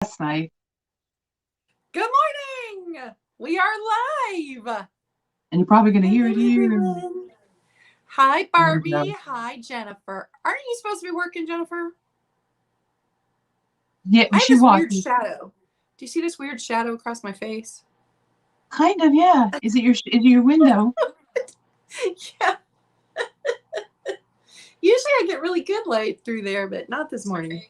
last night. Good morning. We are live. And you're probably going to hear Hello, it here. everyone. Hi, And, Barbie. Hi, Jennifer. Aren't you supposed to be working, Jennifer? yeah, I have she this weird watches. shadow. Do you see this weird shadow across my face? Kind of, yeah. Is it your window? Yeah. Usually I get really good light through there, but not this morning.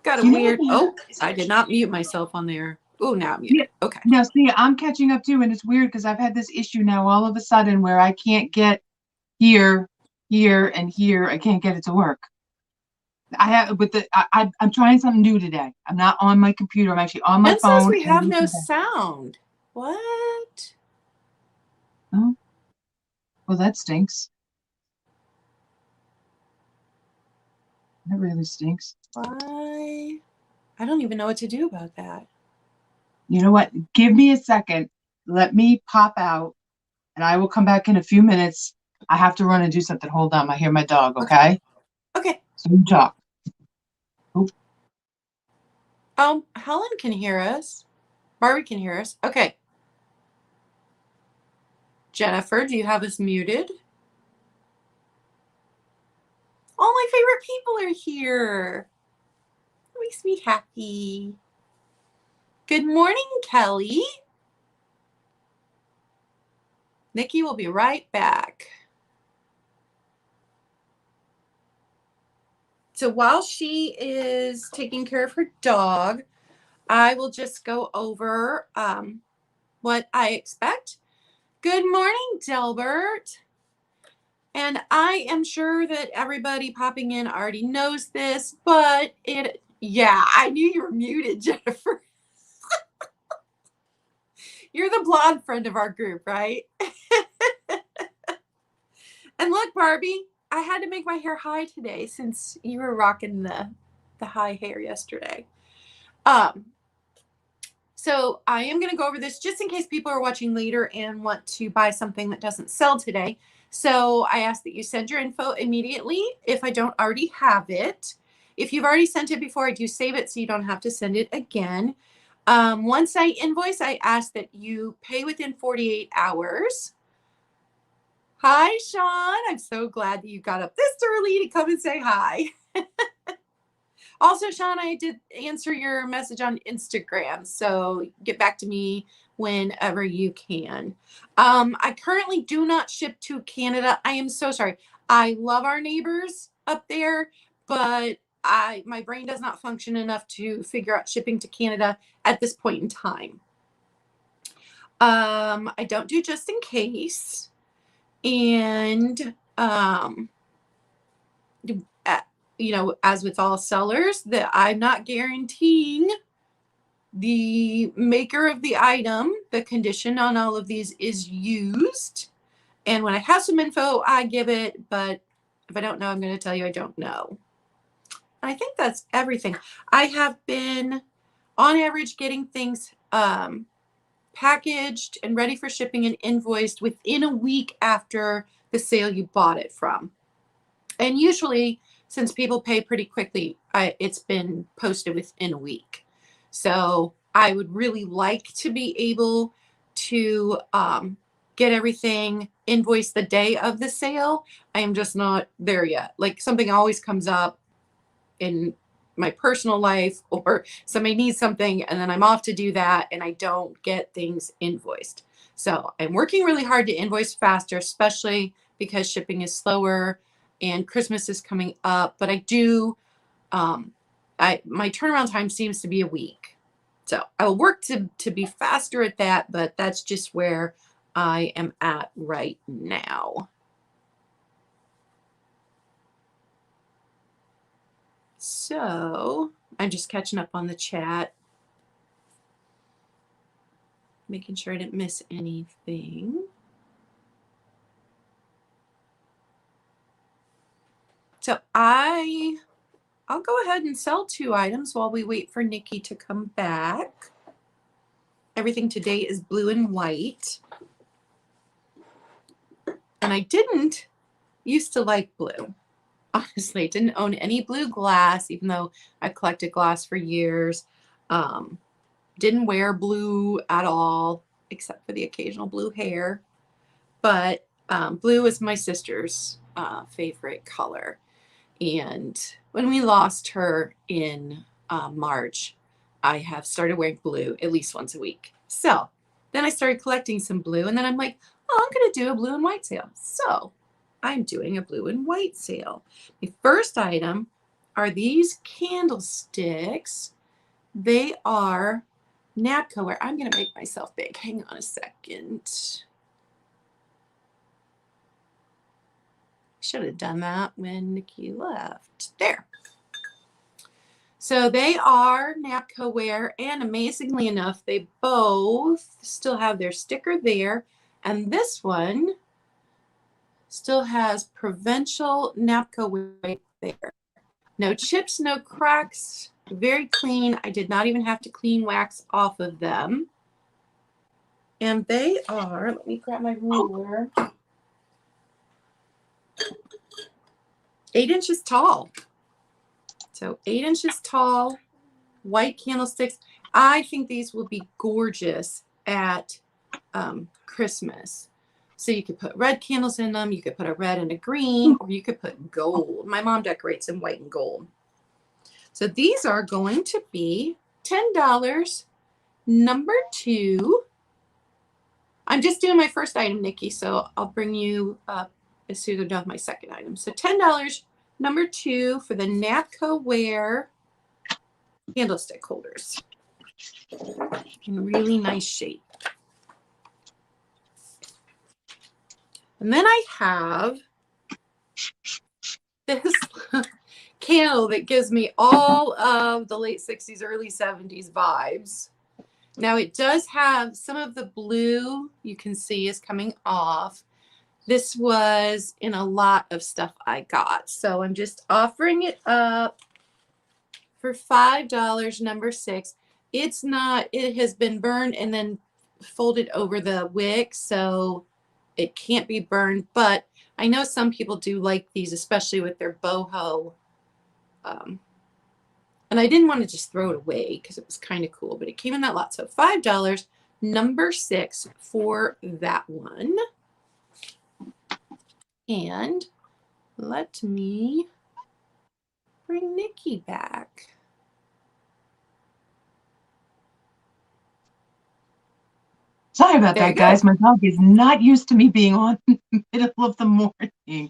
Got a You know what? weird. Oh, I did not mute myself on there. Oh, now I'm muted. Yeah. Okay. No, see, I'm catching up too, and it's weird because I've had this issue now all of a sudden where I can't get here, here, and here. I can't get it to work. I'm trying something new today. I'm not on my computer. I'm actually on my Jen says phone. we have no sound. What? Oh, well, that stinks. That really stinks. Why? I don't even know what to do about that. You know what? Give me a second. Let me pop out, and I will come back in a few minutes. I have to run and do something. Hold on. I hear my dog, okay? Okay. So you talk. Oop. Helen can hear us. Barbie can hear us. Okay. Jennifer, do you have us muted? All my favorite people are here. It makes me happy. Good morning, Kelly. Nikki will be right back. So while she is taking care of her dog, I will just go over what I expect. Good morning, Delbert. And I am sure that everybody popping in already knows this, but I knew you were muted, Jennifer. You're the blonde friend of our group, right? And look, Barbie, I had to make my hair high today since you were rocking the high hair yesterday. So I am going to go over this just in case people are watching later and want to buy something that doesn't sell today. So I ask that you send your info immediately if I don't already have it. If you've already sent it before, I do save it so you don't have to send it again. Once I invoice, I ask that you pay within 48 hours. Hi, Sean. I'm so glad that you got up this early to come and say hi. Also, Sean, I did answer your message on Instagram, so get back to me whenever you can. I currently do not ship to Canada. I am so sorry. I love our neighbors up there, but my brain does not function enough to figure out shipping to Canada at this point in time. I don't do just in case. And as with all sellers, that I'm not guaranteeing the maker of the item. The condition on all of these is used. And when I have some info, I give it. But if I don't know, I'm going to tell you I don't know. And I think that's everything. I have been, on average, getting things packaged and ready for shipping and invoiced within a week after the sale you bought it from. And usually, since people pay pretty quickly, it's been posted within a week. So I would really like to be able to get everything invoiced the day of the sale. I am just not there yet. Like, something always comes up in my personal life, or somebody needs something and then I'm off to do that and I don't get things invoiced. So I'm working really hard to invoice faster, especially because shipping is slower and Christmas is coming up. But I do, my turnaround time seems to be a week. So I will work to be faster at that, but that's just where I am at right now. So I'm just catching up on the chat, making sure I didn't miss anything. So I'll go ahead and sell 2 items while we wait for Nikki to come back. Everything today is blue and white. And I didn't used to like blue. Honestly, I didn't own any blue glass, even though I collected glass for years. Didn't wear blue at all, except for the occasional blue hair. But blue is my sister's favorite color. And when we lost her in March, I have started wearing blue at least once a week. So then I started collecting some blue, and then I'm like, oh, I'm going to do a blue and white sale. So I'm doing a blue and white sale. The first item are these candlesticks. They are Napco. I'm going to make myself big. Hang on a second. Should have done that when Nikki left. There. So they are Napco ware, and amazingly enough, they both still have their sticker there. And this one still has Provincial Napco ware there. No chips, no cracks, very clean. I did not even have to clean wax off of them. And they are, let me grab my ruler, 8 inches tall. So 8 inches tall, white candlesticks. I think these will be gorgeous at Christmas. So you could put red candles in them. You could put a red and a green, or you could put gold. My mom decorates in white and gold. So these are going to be $10. Number 2. I'm just doing my first item, Nikki, so I'll bring you up as soon as I'm done with my second item. So $10. Number 2 for the Napco ware candlestick holders in really nice shape. And then I have this candle that gives me all of the late 60s, early 70s vibes. Now it does have some of the blue you can see is coming off. This was in a lot of stuff I got. So I'm just offering it up for $5, number 6. It's not, it has been burned and then folded over the wick, so it can't be burned. But I know some people do like these, especially with their boho. And I didn't want to just throw it away because it was kind of cool, but it came in that lot. So $5, number 6 for that one. And let me bring Nikki back. Sorry about that, guys. My dog is not used to me being on in the middle of the morning.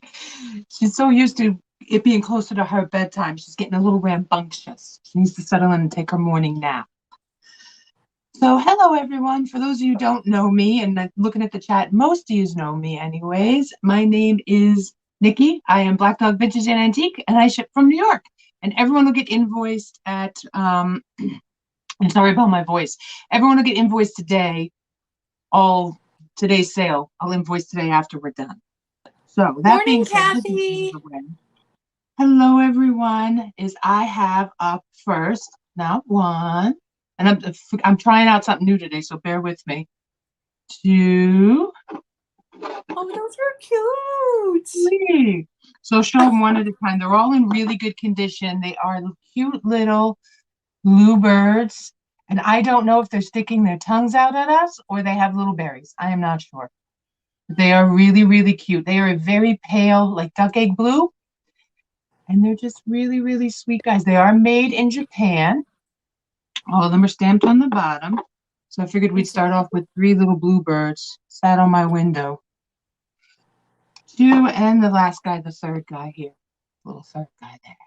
She's so used to it being closer to her bedtime. She's getting a little rambunctious. She needs to settle in and take her morning nap. So hello, everyone. For those of you who don't know me, and looking at the chat, most of you know me anyways. My name is Nikki. I am Black Dog Vintage and Antique, and I ship from New York. And everyone will get invoiced at, I'm sorry about my voice. Everyone will get invoiced today, all today's sale. I'll invoice today after we're done. So that being said, Kathy. Hello, everyone. I have up first, not one. And I'm trying out something new today, so bear with me. 2. Oh, those are cute. 3. So show them one at a time. They're all in really good condition. They are cute little bluebirds. And I don't know if they're sticking their tongues out at us or they have little berries. I am not sure. They are really, really cute. They are a very pale, like duck egg blue. And they're just really, really sweet guys. They are made in Japan. All of them are stamped on the bottom. So I figured we'd start off with 3 little bluebirds sat on my window. 2, and the last guy, the third guy here. Little third guy there.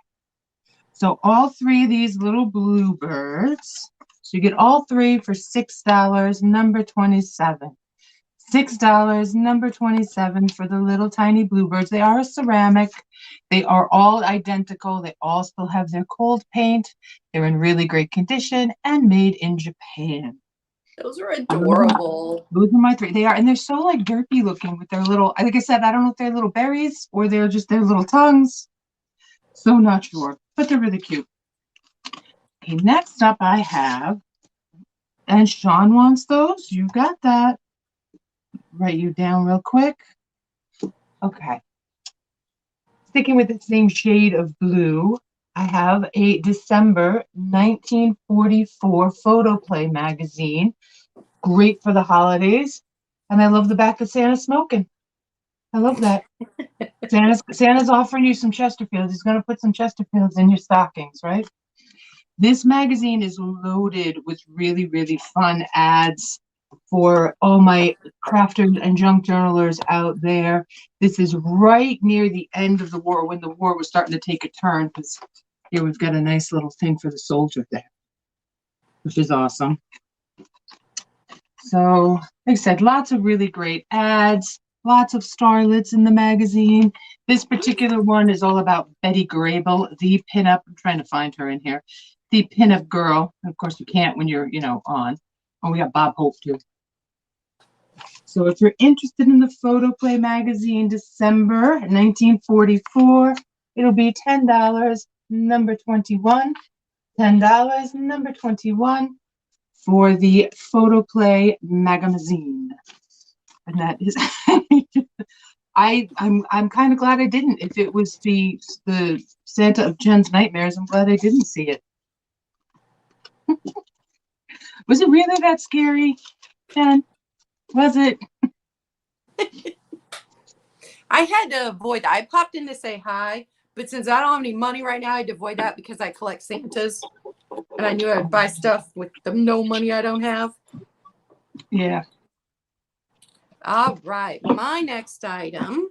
So all 3 of these little bluebirds. So you get all 3 for $6, number 27. $6, number 27 for the little tiny bluebirds. They are a ceramic. They are all identical. They all still have their cold paint. They're in really great condition and made in Japan. Those are adorable. Those are my 3. They are, and they're so like derpy looking with their little, like I said, I don't know if they're little berries or they're just their little tongues. So not sure, but they're really cute. Okay, next up I have, and Sean wants those. You got that. Write you down real quick. Okay. Sticking with the same shade of blue, I have a December 1944 photoplay magazine. Great for the holidays. And I love the back of Santa smoking. I love that. Santa's offering you some Chesterfields. He's going to put some Chesterfields in your stockings, right? This magazine is loaded with really, really fun ads for all my crafters and junk journalers out there. This is right near the end of the war, when the war was starting to take a turn, because here we've got a nice little thing for the soldier there, which is awesome. So, like I said, lots of really great ads, lots of starlets in the magazine. This particular one is all about Betty Grable, the pinup. I'm trying to find her in here. The pinup girl. Of course, you can't when you're, on. Oh, we got Bob Hope too. So if you're interested in the Photoplay magazine, December 1944, it'll be $10, number 21. $10, number 21. For the Photoplay magazine. And that is I'm kind of glad I didn't. If it was the Santa of Jen's nightmares, I'm glad I didn't see it. Was it really that scary, Jen? Was it? I had to avoid that. I popped in to say hi, but since I don't have any money right now, I had to avoid that because I collect Santas. And I knew I'd buy stuff with the no money I don't have. Yeah. All right. My next item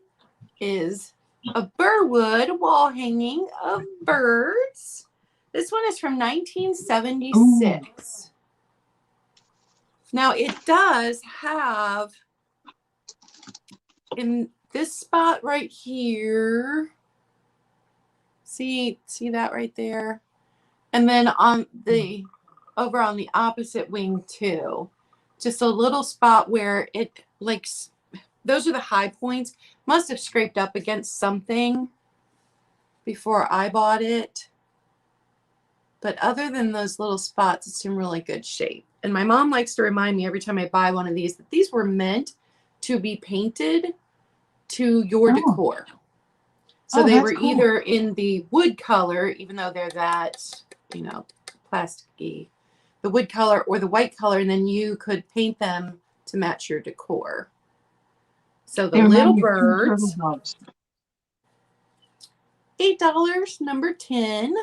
is a Burwood wall hanging of birds. This one is from 1976. Ooh. Now, it does have, in this spot right here, see that right there? And then on the, over on the opposite wing too, just a little spot where it, like, those are the high points. Must have scraped up against something before I bought it. But other than those little spots, it's in really good shape. And my mom likes to remind me every time I buy one of these that these were meant to be painted to your decor. So they were cool. Either in the wood color, even though they're that, plasticky, the wood color or the white color, and then you could paint them to match your decor. So the little birds, $8, number 10.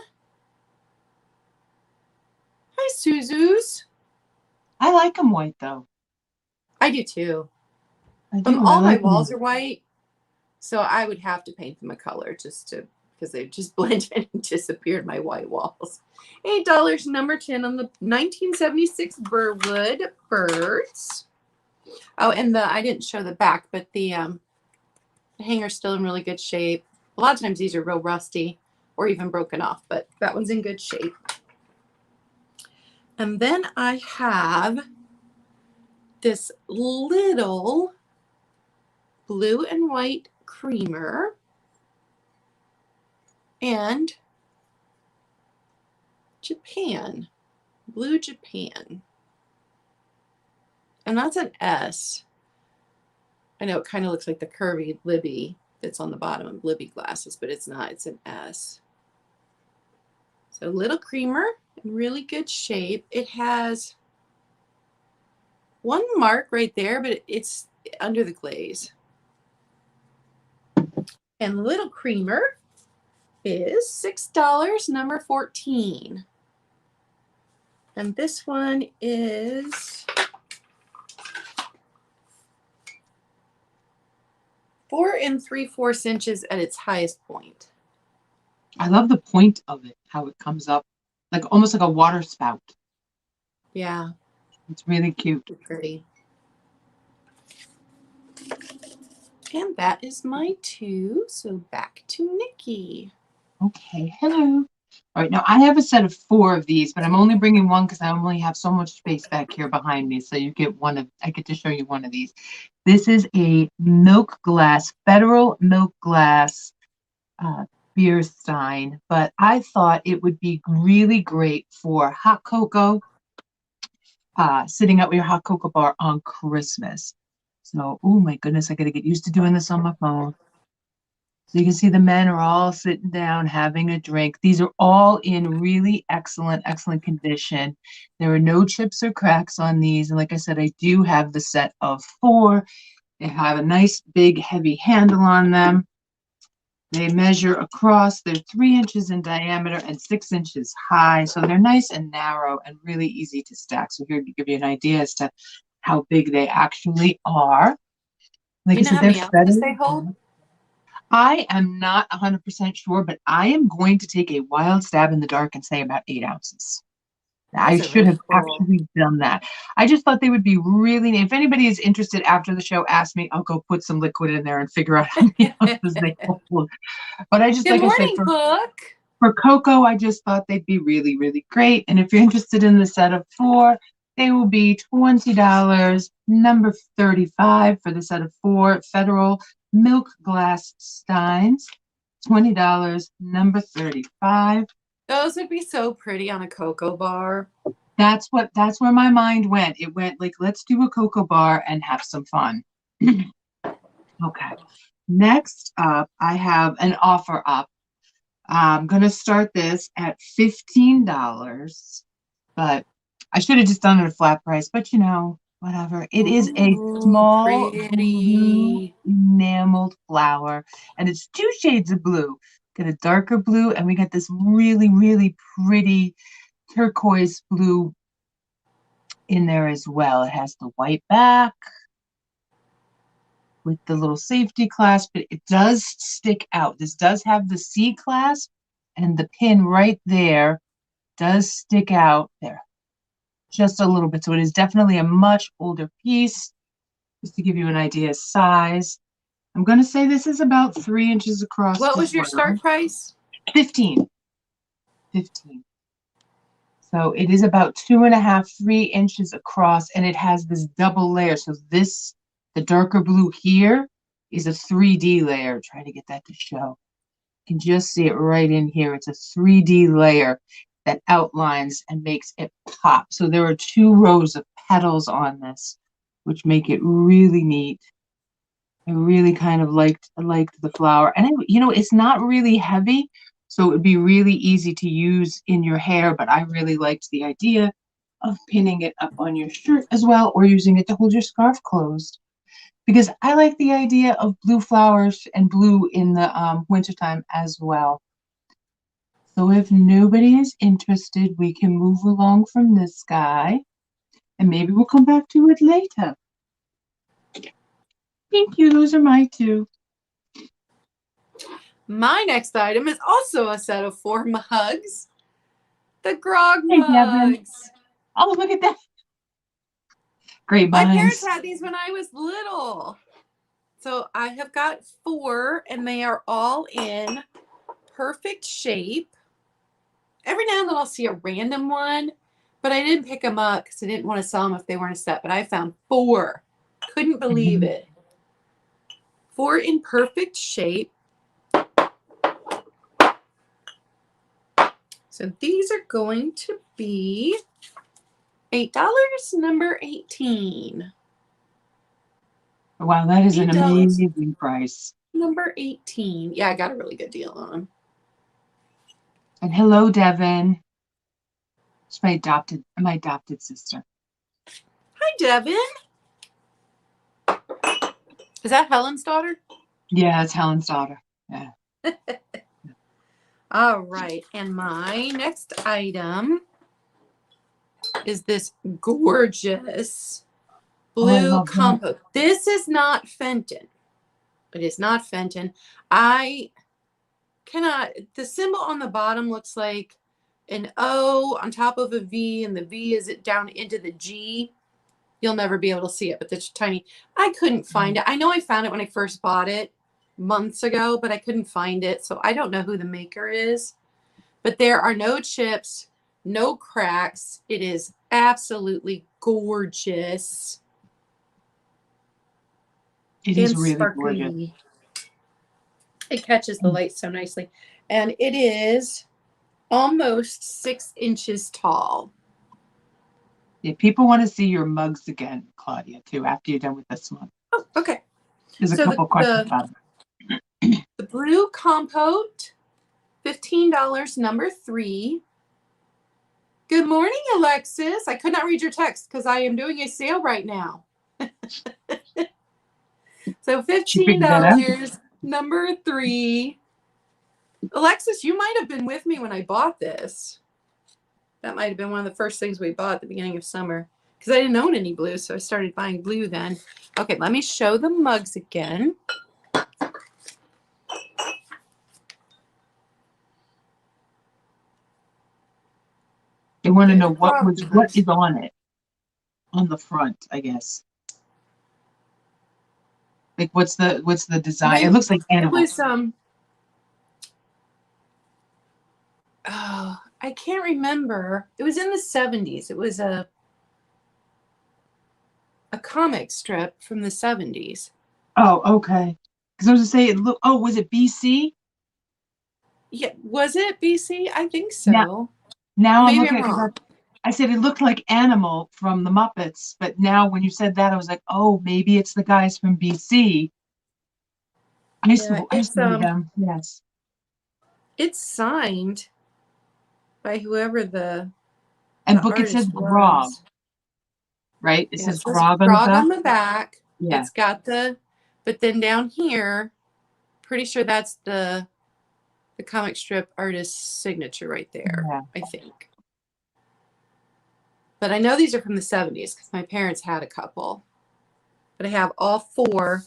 Hi, Suzu's. I like them white, though. I do, too. I do. All my walls are white, so I would have to paint them a color just to, because they just blend in and disappeared my white walls. $8, number 10 on the 1976 Burwood birds. Oh, and I didn't show the back, but the hanger's still in really good shape. A lot of times these are real rusty or even broken off, but that one's in good shape. And then I have this little blue and white creamer and Japan, blue Japan. And that's an S. I know it kind of looks like the curvy Libby that's on the bottom of Libby glasses, but it's not. It's an S. So little creamer in really good shape. It has one mark right there, but it's under the glaze. And little creamer is $6, number 14. And this one is 4 3/4 inches at its highest point. I love the point of it, how it comes up, like almost like a water spout. Yeah. It's really cute. Pretty. And that is my 2. So back to Nikki. Okay, hello. All right, now I have a set of 4 of these, but I'm only bringing one because I only have so much space back here behind me. So you get I get to show you one of these. This is a milk glass, Federal milk glass beer stein, but I thought it would be really great for hot cocoa, sitting out with your hot cocoa bar on Christmas. So, oh my goodness, I got to get used to doing this on my phone. So you can see the men are all sitting down having a drink. These are all in really excellent condition. There are no chips or cracks on these. And like I said, I do have the set of 4. They have a nice big heavy handle on them. They measure across. They're 3 inches in diameter and 6 inches high. So they're nice and narrow and really easy to stack. So here to give you an idea as to how big they actually are. Like You I know said, how they're many ounces they feathered. hold? I am not 100% sure, but I am going to take a wild stab in the dark and say about 8 ounces. I Those are should really have cool. actually done that. I just thought they would be really, if anybody is interested after the show, ask me, I'll go put some liquid in there and figure out how many ounces they hold. But I just, Good like I said, morning, Cook. for cocoa, I just thought they'd be really, really great. And if you're interested in the set of 4, they will be $20, number 35 for the set of 4 Federal Milk Glass Steins. $20, number 35. Those would be so pretty on a cocoa bar. That's where my mind went. It went like, let's do a cocoa bar and have some fun. Okay. Next up, I have an offer up. I'm going to start this at $15, but I should have just done it at a flat price, but you know, whatever. It is a Ooh, small blue pretty. enameled flower, and it's 2 shades of blue. Got a darker blue, and we got this really, really pretty turquoise blue in there as well. It has the white back with the little safety clasp, but it does stick out. This does have the C clasp, and the pin right there does stick out there just a little bit. So it is definitely a much older piece. Just to give you an idea of size, I'm going to say this is about 3 inches across. What was as your well. start price? 15. 15. So it is about 2.5, 3 inches across, and it has this double layer. So this, the darker blue here, is a 3D layer. Trying to get that to show. You can just see it right in here. It's a 3D layer that outlines and makes it pop. So there are 2 rows of petals on this, which make it really neat. I really kind of liked the flower, and you know, it's not really heavy, so it would be really easy to use in your hair. But I really liked the idea of pinning it up on your shirt as well, or using it to hold your scarf closed. Because I like the idea of blue flowers and blue in the wintertime as well. So if nobody is interested, we can move along from this guy, and maybe we'll come back to it later. Thank you. Those are my 2. My next item is also a set of 4 mugs. The grog Hey, Devin. mugs. Oh, look at that. Great My minds. parents had these when I was little. So I have got 4, and they are all in perfect shape. Every now and then I'll see a random one, but I didn't pick them up because I didn't want to sell them if they weren't a set. But I found 4. Couldn't believe it. 4 in perfect shape. So these are going to be $8, number 18. Wow, that is an $8. amazing price. Number 18. Yeah, I got a really good deal on them. And hello, Devin. It's my adopted sister. Hi, Devin. Is that Helen's daughter? Yeah, it's Helen's daughter. Yeah. All right. And my next item is this gorgeous blue compote. This is not Fenton. It is not Fenton. I cannot, the symbol on the bottom looks like an O on top of a V, and the V is it down into the G. You'll never be able to see it, but it's tiny. I couldn't find it. I know I found it when I first bought it months ago, but I couldn't find it. So I don't know who the maker is, but there are no chips, no cracks. It is absolutely gorgeous. It is really gorgeous. It catches the light so nicely. And it is almost 6 inches tall. Yeah, people want to see your mugs again, Claudia, too, after you're done with this one. Oh, okay. There's a couple questions about it. The Blue Compote, $15, number 3. Good morning, Alexis. I could not read your text because I am doing a sale right now. So $15, number 3. Alexis, you might have been with me when I bought this. That might have been one of the first things we bought at the beginning of summer because I didn't own any blue, so I started buying blue then. Okay, let me show the mugs again. They want to know what is on it, on the front, I guess. Like what's the design? It looks like animals. It was oh, I can't remember. It was in the 70s. It was a comic strip from the 70s. Oh, okay. Because I was going to say, oh, was it BC? Yeah, was it BC? I think so. Now I'm looking at it. I said it looked like Animal from the Muppets, but now when you said that, I was like, oh, maybe it's the guys from BC. I used to read them. Yes. It's signed by whoever the book it says Grog, right? It says Grog on the back. Yeah. It's got but then down here, pretty sure that's the comic strip artist's signature right there. Yeah. I think. But I know these are from the 70s because my parents had a couple. But I have all 4,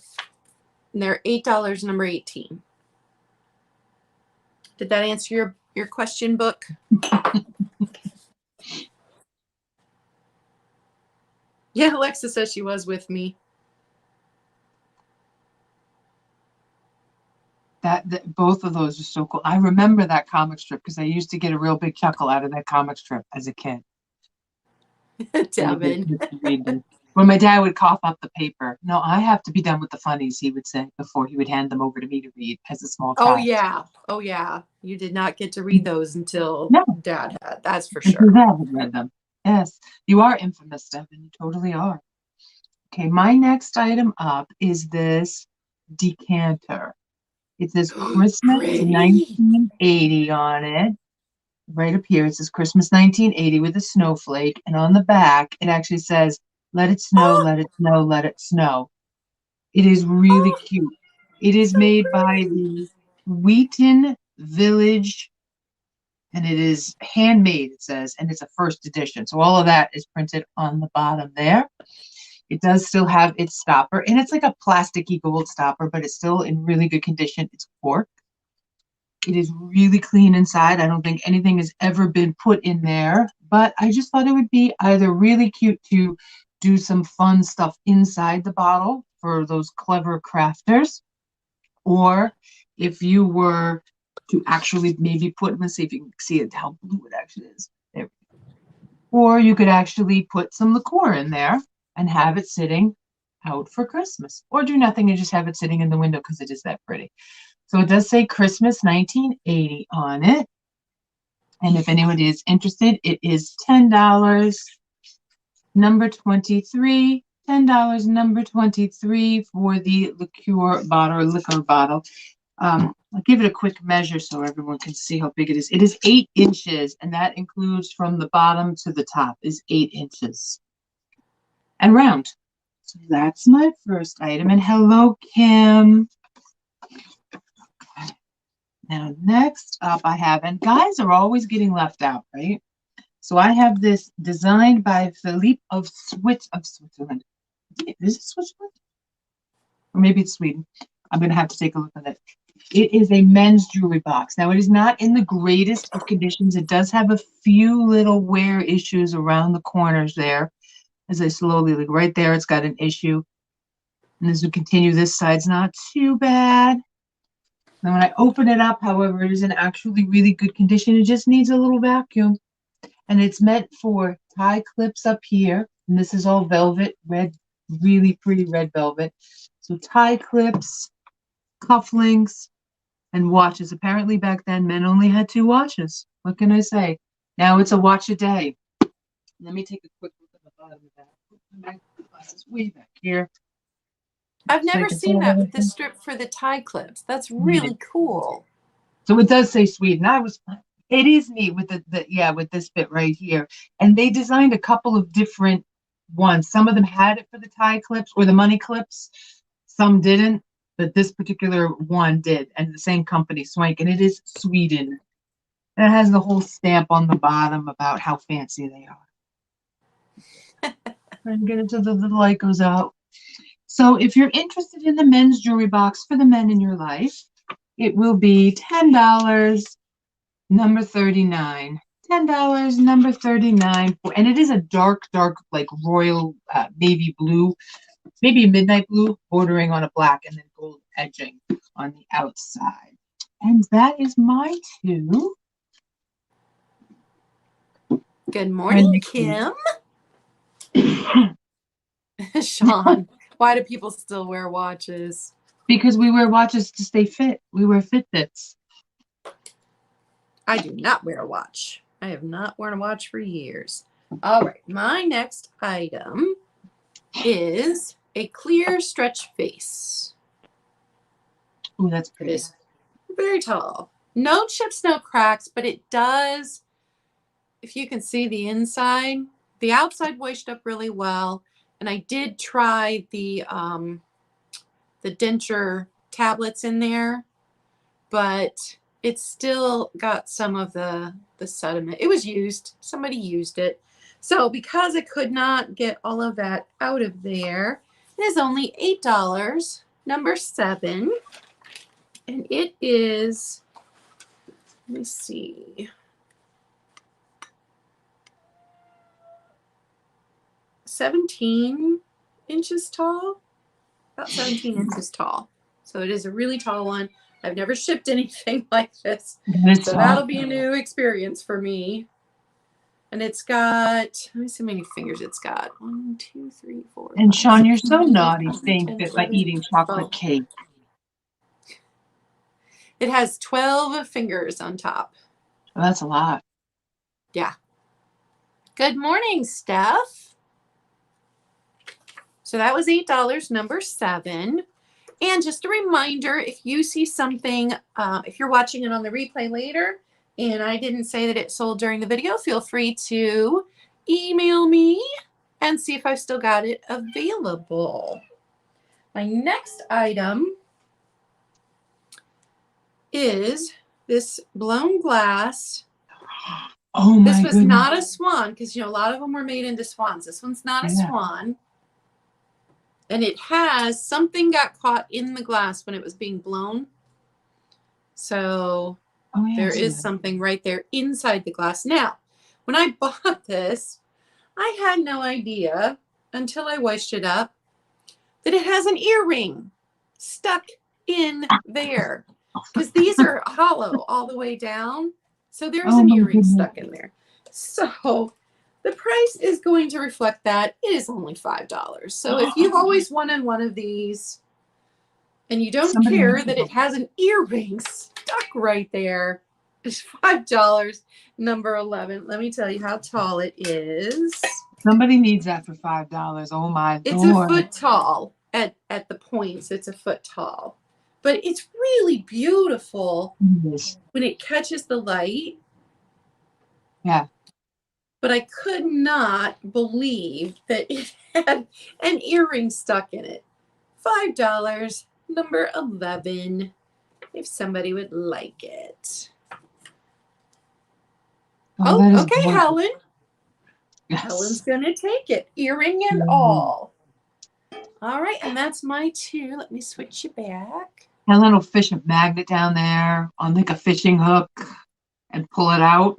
and they're $8, number 18. Did that answer your question, book? Yeah, Alexa says she was with me. Both of those are so cool. I remember that comic strip because I used to get a real big chuckle out of that comic strip as a kid. Devin. When my dad would cough up the paper, no, I have to be done with the funnies, he would say, before he would hand them over to me to read as a small child. Oh yeah. You did not get to read those until Dad had. That's for sure. You haven't read them. Yes, you are infamous, Devin. You totally are. Okay, my next item up is this decanter. It says Christmas 1980 on it. Right up here, it says Christmas 1980 with a snowflake. And on the back, it actually says, let it snow, let it snow, let it snow. It is really cute. It is made by the Wheaton Village, and it is handmade, it says, and it's a first edition. So all of that is printed on the bottom there. It does still have its stopper, and it's like a plasticky gold stopper, but it's still in really good condition. It's cork. It is really clean inside. I don't think anything has ever been put in there, but I just thought it would be either really cute to do some fun stuff inside the bottle for those clever crafters, or if you were to actually maybe put, let's see if you can see it, how blue it actually is. There we go. Or you could actually put some liqueur in there and have it sitting out for Christmas, or do nothing and just have it sitting in the window because it is that pretty. So it does say Christmas 1980 on it. And if anyone is interested, it is $10, number 23, $10, number 23 for the liqueur bottle or liquor bottle. I'll give it a quick measure so everyone can see how big it is. It is 8 inches, and that includes from the bottom to the top is 8 inches. And round. So that's my first item. And hello, Kim. Now, next up I have, and guys are always getting left out, right? So I have this designed by Philippe of Switzerland. Is it Switzerland? Or maybe it's Sweden. I'm going to have to take a look at it. It is a men's jewelry box. Now, it is not in the greatest of conditions. It does have a few little wear issues around the corners there. As I slowly look right there, it's got an issue. And as we continue, this side's not too bad. And when I open it up, however, it is in actually really good condition. It just needs a little vacuum. And it's meant for tie clips up here. And this is all velvet, red, really pretty red velvet. So tie clips, cufflinks, and watches. Apparently back then, men only had 2 watches. What can I say? Now it's a watch a day. Let me take a quick look at the bottom of that. My glasses way back here. I've So you never can see seen that with the everything. strip for the tie clips. That's really cool. So it does say Sweden. It is neat with with this bit right here. And they designed a couple of different ones. Some of them had it for the tie clips or the money clips. Some didn't, but this particular one did. And the same company, Swank, and it is Sweden. And it has the whole stamp on the bottom about how fancy they are. And get into the light goes out. So if you're interested in the men's jewelry box for the men in your life, it will be $10, number 39. $10, number 39. And it is a dark, like royal navy blue, maybe midnight blue, bordering on a black and then gold edging on the outside. And that is my two. Good morning, Kim. Sean, why do people still wear watches? Because we wear watches to stay fit. We wear Fitbits. I do not wear a watch. I have not worn a watch for years. All right, my next item is a clear stretch vase. Oh, that's pretty. It is very tall. No chips, no cracks, but it does, if you can see the inside, the outside washed up really well. And I did try the denture tablets in there, but it's still got some of the sediment. It was used. Somebody used it. So because I could not get all of that out of there, it is only $8, number 7. And it is, let me see, 17 inches tall, about 17 inches tall. So it is a really tall one. I've never shipped anything like this. So that'll be a new experience for me. And it's got, let me see how many fingers it's got. 1, 2, 3, 4. And Sean, you're so 9, naughty 10, saying 10, fit by 11, eating chocolate 12. cake. It has 12 fingers on top. Well, that's a lot. Yeah. Good morning, Steph. So that was $8, number 7. And just a reminder, if you see something, if you're watching it on the replay later, and I didn't say that it sold during the video, feel free to email me and see if I've still got it available. My next item is this blown glass. Oh my This was goodness. not a swan, because you know a lot of them were made into swans. This one's not a swan. And it has, something got caught in the glass when it was being blown. So there is something right there inside the glass. Now, when I bought this, I had no idea until I washed it up that it has an earring stuck in there. Because these are hollow all the way down. So there's an earring stuck in there. So the price is going to reflect that. It is only $5. So if you've always wanted one of these and you don't care that it has an earring stuck right there, it's $5, number 11. Let me tell you how tall it is. Somebody needs that for $5. Oh my It's Lord. a foot tall at the points. It's a foot tall. But it's really beautiful when it catches the light. Yeah. But I could not believe that it had an earring stuck in it. $5, number 11, if somebody would like it. Oh, okay, gorgeous. Helen. Yes. Helen's going to take it, earring and all. All right, and that's my 2. Let me switch you back. Helen will fish a magnet down there on like a fishing hook and pull it out.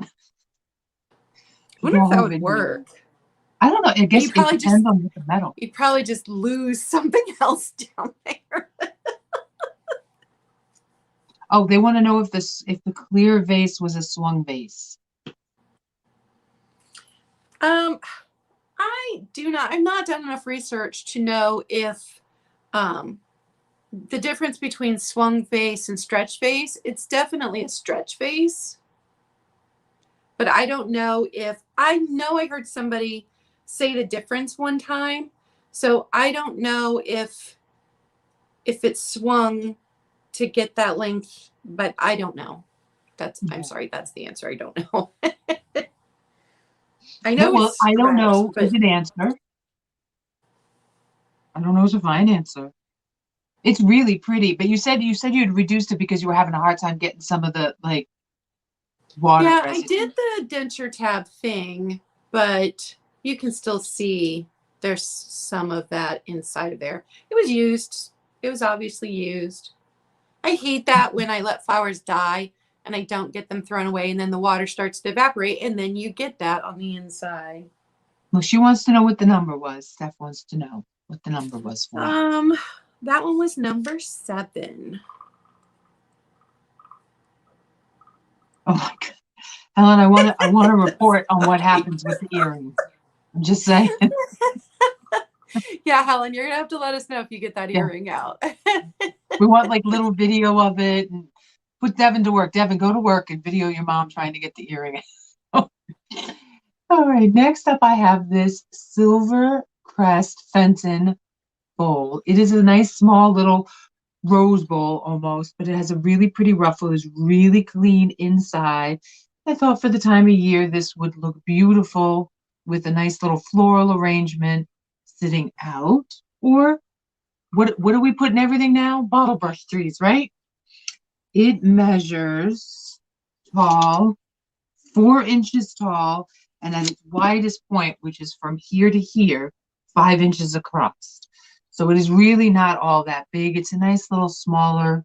I wonder if that would work. I don't know. I guess it depends on the metal. You'd probably just lose something else down there. Oh, they want to know if the clear vase was a swung vase. I've not done enough research to know if the difference between swung vase and stretch vase. It's definitely a stretch vase. But I don't know if, I know I heard somebody say the difference one time. So I don't know if if it's swung to get that length, but I don't know. I'm sorry, that's the answer. I don't know. I know Well, it's I don't stretched, know but is an answer. I don't know is a fine answer. It's really pretty, but you said you'd reduced it because you were having a hard time getting some of the like water yeah, I residue. did the denture tab thing, but you can still see there's some of that inside of there. It was used. It was obviously used. I hate that when I let flowers die and I don't get them thrown away and then the water starts to evaporate and then you get that on the inside. Well, she wants to know what the number was. Steph wants to know what the number was for that. That one was number 7. Oh my God. Helen, I want to report on what happens with the earrings. I'm just saying. Yeah, Helen, you're gonna have to let us know if you get that earring out. We want like little video of it and put Devin to work. Devin, go to work and video your mom trying to get the earring out. All right, next up I have this silver Crest Fenton bowl. It is a nice small little rose bowl almost, but it has a really pretty ruffle. It's really clean inside. I thought for the time of year this would look beautiful with a nice little floral arrangement sitting out. Or what are we putting everything now? Bottle brush trees, right? It measures tall, 4 inches tall, and at its widest point, which is from here to here, 5 inches across. So it is really not all that big. It's a nice little smaller,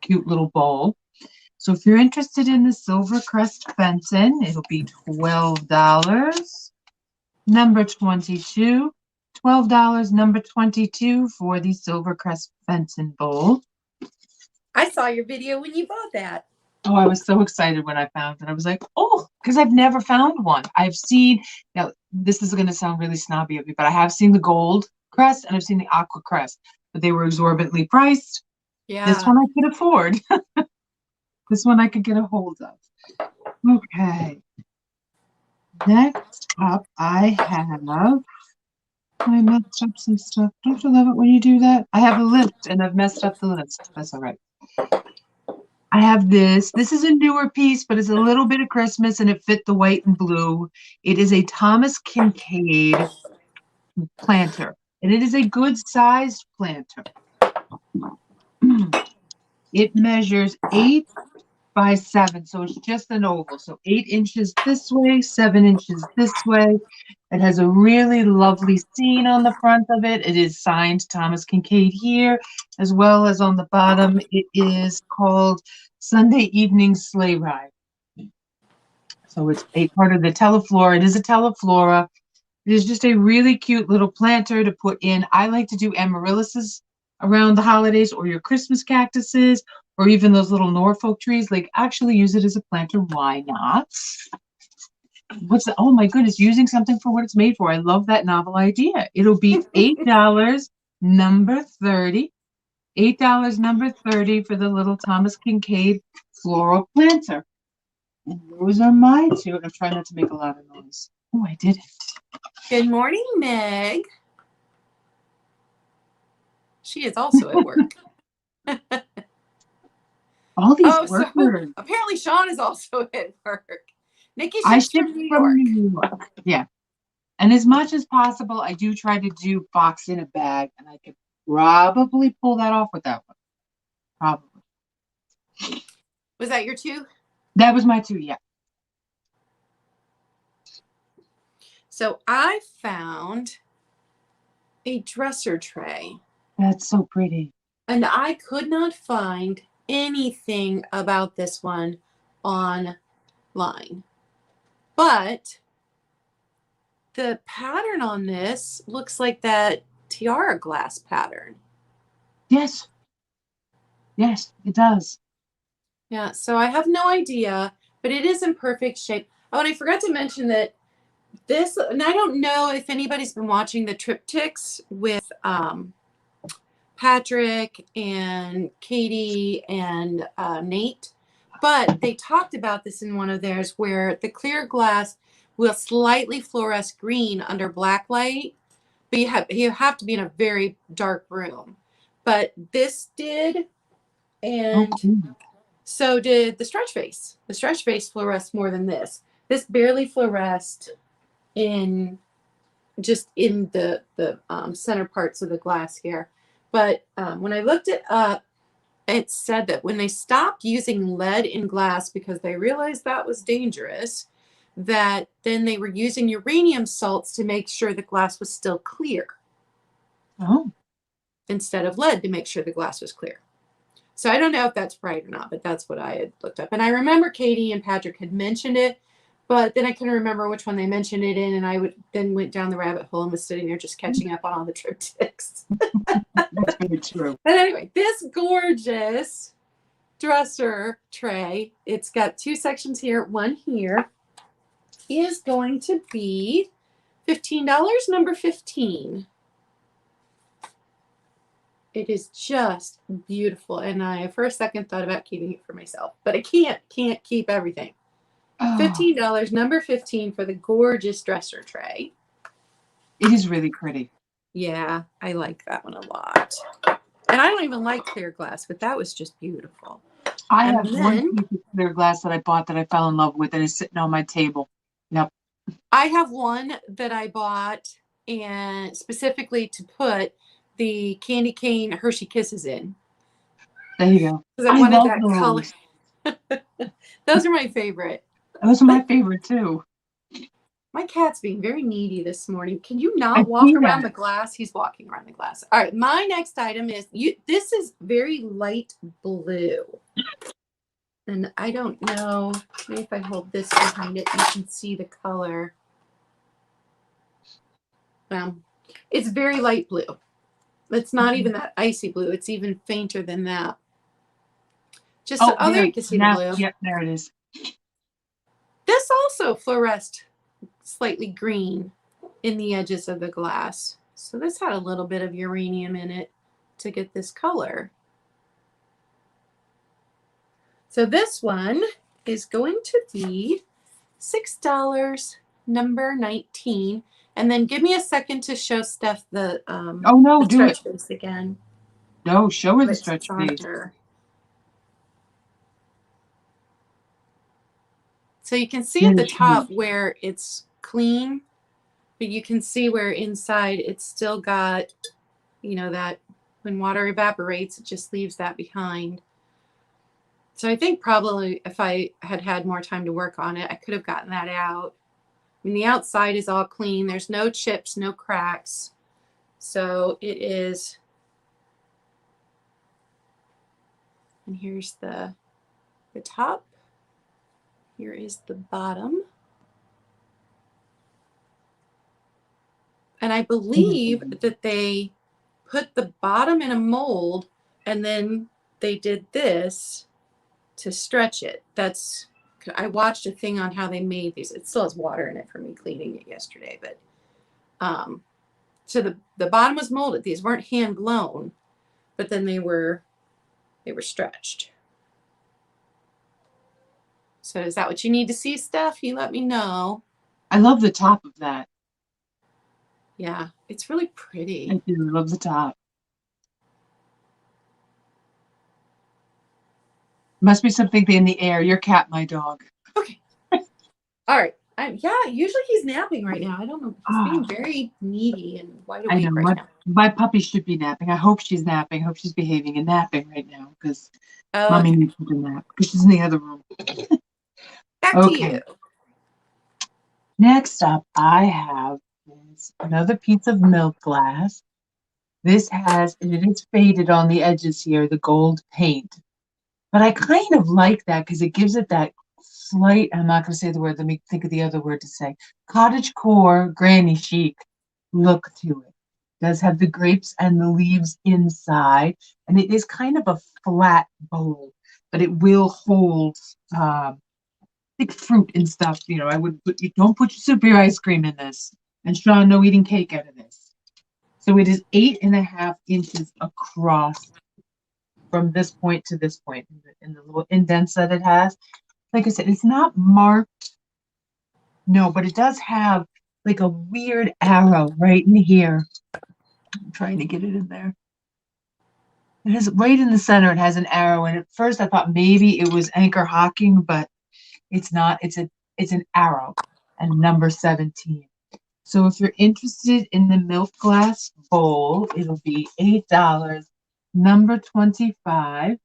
cute little bowl. So if you're interested in the Silver Crest Fenton, it'll be $12. Number 22. $12, number 22 for the Silver Crest Fenton bowl. I saw your video when you bought that. Oh, I was so excited when I found it. I was like, oh, because I've never found one. I've seen, now this is going to sound really snobby of me, but I have seen the gold crest and I've seen the aqua crest, but they were exorbitantly priced. Yeah. This one I could afford. This one I could get a hold of. Okay. Next up, I messed up some stuff. Don't you love it when you do that? I have a list and I've messed up the list. That's all right. I have this. This is a newer piece, but it's a little bit of Christmas and it fit the white and blue. It is a Thomas Kincaid planter, and it is a good sized planter. It measures 8 by 7, so it's just an oval. So 8 inches this way, 7 inches this way. It has a really lovely scene on the front of it. It is signed Thomas Kincaid here, as well as on the bottom. It is called Sunday Evening Sleigh Ride. So it's a part of the Teleflora. It is a Teleflora. It is just a really cute little planter to put in. I like to do amaryllises around the holidays, or your Christmas cactuses, or even those little Norfolk trees. Like, actually use it as a planter. Why not? Oh my goodness, using something for what it's made for. I love that novel idea. It'll be $8, number 30. $8, number 30 for the little Thomas Kincaid floral planter. And those are my two. I'm trying not to make a lot of noise. Oh, I did it. Good morning, Meg. She is also at work. All these So workers. apparently Sean is also at work. Nikki I ships ship from New from York. New York. Yeah. And as much as possible, I do try to do box in a bag, and I could probably pull that off with that one. Probably. Was that your 2? That was my 2, yeah. So I found a dresser tray. That's so pretty. And I could not find anything about this one online. But the pattern on this looks like that tiara glass pattern. Yes. Yes, it does. Yeah, so I have no idea, but it is in perfect shape. Oh, and I forgot to mention that this, and I don't know if anybody's been watching the triptychs with Patrick and Katie and Nate, but they talked about this in one of theirs where the clear glass will slightly fluoresce green under black light, but you have to be in a very dark room. but this did, and cool. so did the stretch vase. The stretch vase fluoresced more than this. This barely fluoresced in just in the center parts of the glass here. But when I looked it up, it said that when they stopped using lead in glass because they realized that was dangerous, that then they were using uranium salts to make sure the glass was still clear. Oh. Instead of lead to make sure the glass was clear. So I don't know if that's right or not, but that's what I had looked up. And I remember Katie and Patrick had mentioned it, but then I couldn't remember which one they mentioned it in, and I then went down the rabbit hole and was sitting there just catching up on all the triptychs. That's very true. But anyway, this gorgeous dresser tray, it's got 2 sections here, one here, is going to be $15, number 15. It is just beautiful, and I for a second thought about keeping it for myself, but I can't keep everything. $15, number 15 for the gorgeous dresser tray. It is really pretty. Yeah, I like that one a lot. And I don't even like clear glass, but that was just beautiful. I have one piece of clear glass that I bought that I fell in love with, and it's sitting on my table. Yep. I have one that I bought and specifically to put the candy cane Hershey Kisses in. There you go. Because I wanted that color. Those are my favorite. Those are my favorite too. My cat's being very needy this morning. Can you not walk around the glass? He's walking around the glass. All right, my next item is this is very light blue. And I don't know, maybe if I hold this behind it, you can see the color. It's very light blue. It's not even that icy blue. It's even fainter than that. Just there you can see the blue. Yep, there it is. This also fluoresced slightly green in the edges of the glass. So this had a little bit of uranium in it to get this color. So this one is going to be $6, number 19. And then give me a second to show Steph the stretch base again. No, show her the stretch base. So you can see at the top where it's clean, but you can see where inside it's still got, that when water evaporates, it just leaves that behind. So I think probably if I had had more time to work on it, I could have gotten that out. I mean, the outside is all clean. There's no chips, no cracks. So it is. And here's the top. Here is the bottom. And I believe that they put the bottom in a mold and then they did this to stretch it. I watched a thing on how they made these. It still has water in it from me cleaning it yesterday, but so the bottom was molded. These weren't hand blown, but then they were stretched. So is that what you need to see, Steph? You let me know. I love the top of that. Yeah, it's really pretty. I do love the top. Must be something in the air. Your cat, my dog. Okay. All right. Usually he's napping right now. I don't know. He's being very needy and wide awake right now. My puppy should be napping. I hope she's napping. I hope she's behaving and napping right now because Mommy needs to nap because she's in the other room. Back to you. Next up, I have another piece of milk glass. This it is faded on the edges here, the gold paint. But I kind of like that because it gives it that slight, I'm not going to say the word, let me think of the other word to say, cottagecore, granny chic look to it. It does have the grapes and the leaves inside, and it is kind of a flat bowl, but it will hold thick fruit and stuff. You don't put your super ice cream in this. And Sean, no eating cake out of this. So it is 8.5 inches across from this point to this point in the little indents that it has. Like I said, it's not marked. No, but it does have like a weird arrow right in here. I'm trying to get it in there. It is right in the center. It has an arrow, and at first I thought maybe it was anchor hocking, but it's not. It's an arrow and number 17. So if you're interested in the milk glass bowl, it'll be $8, number 25.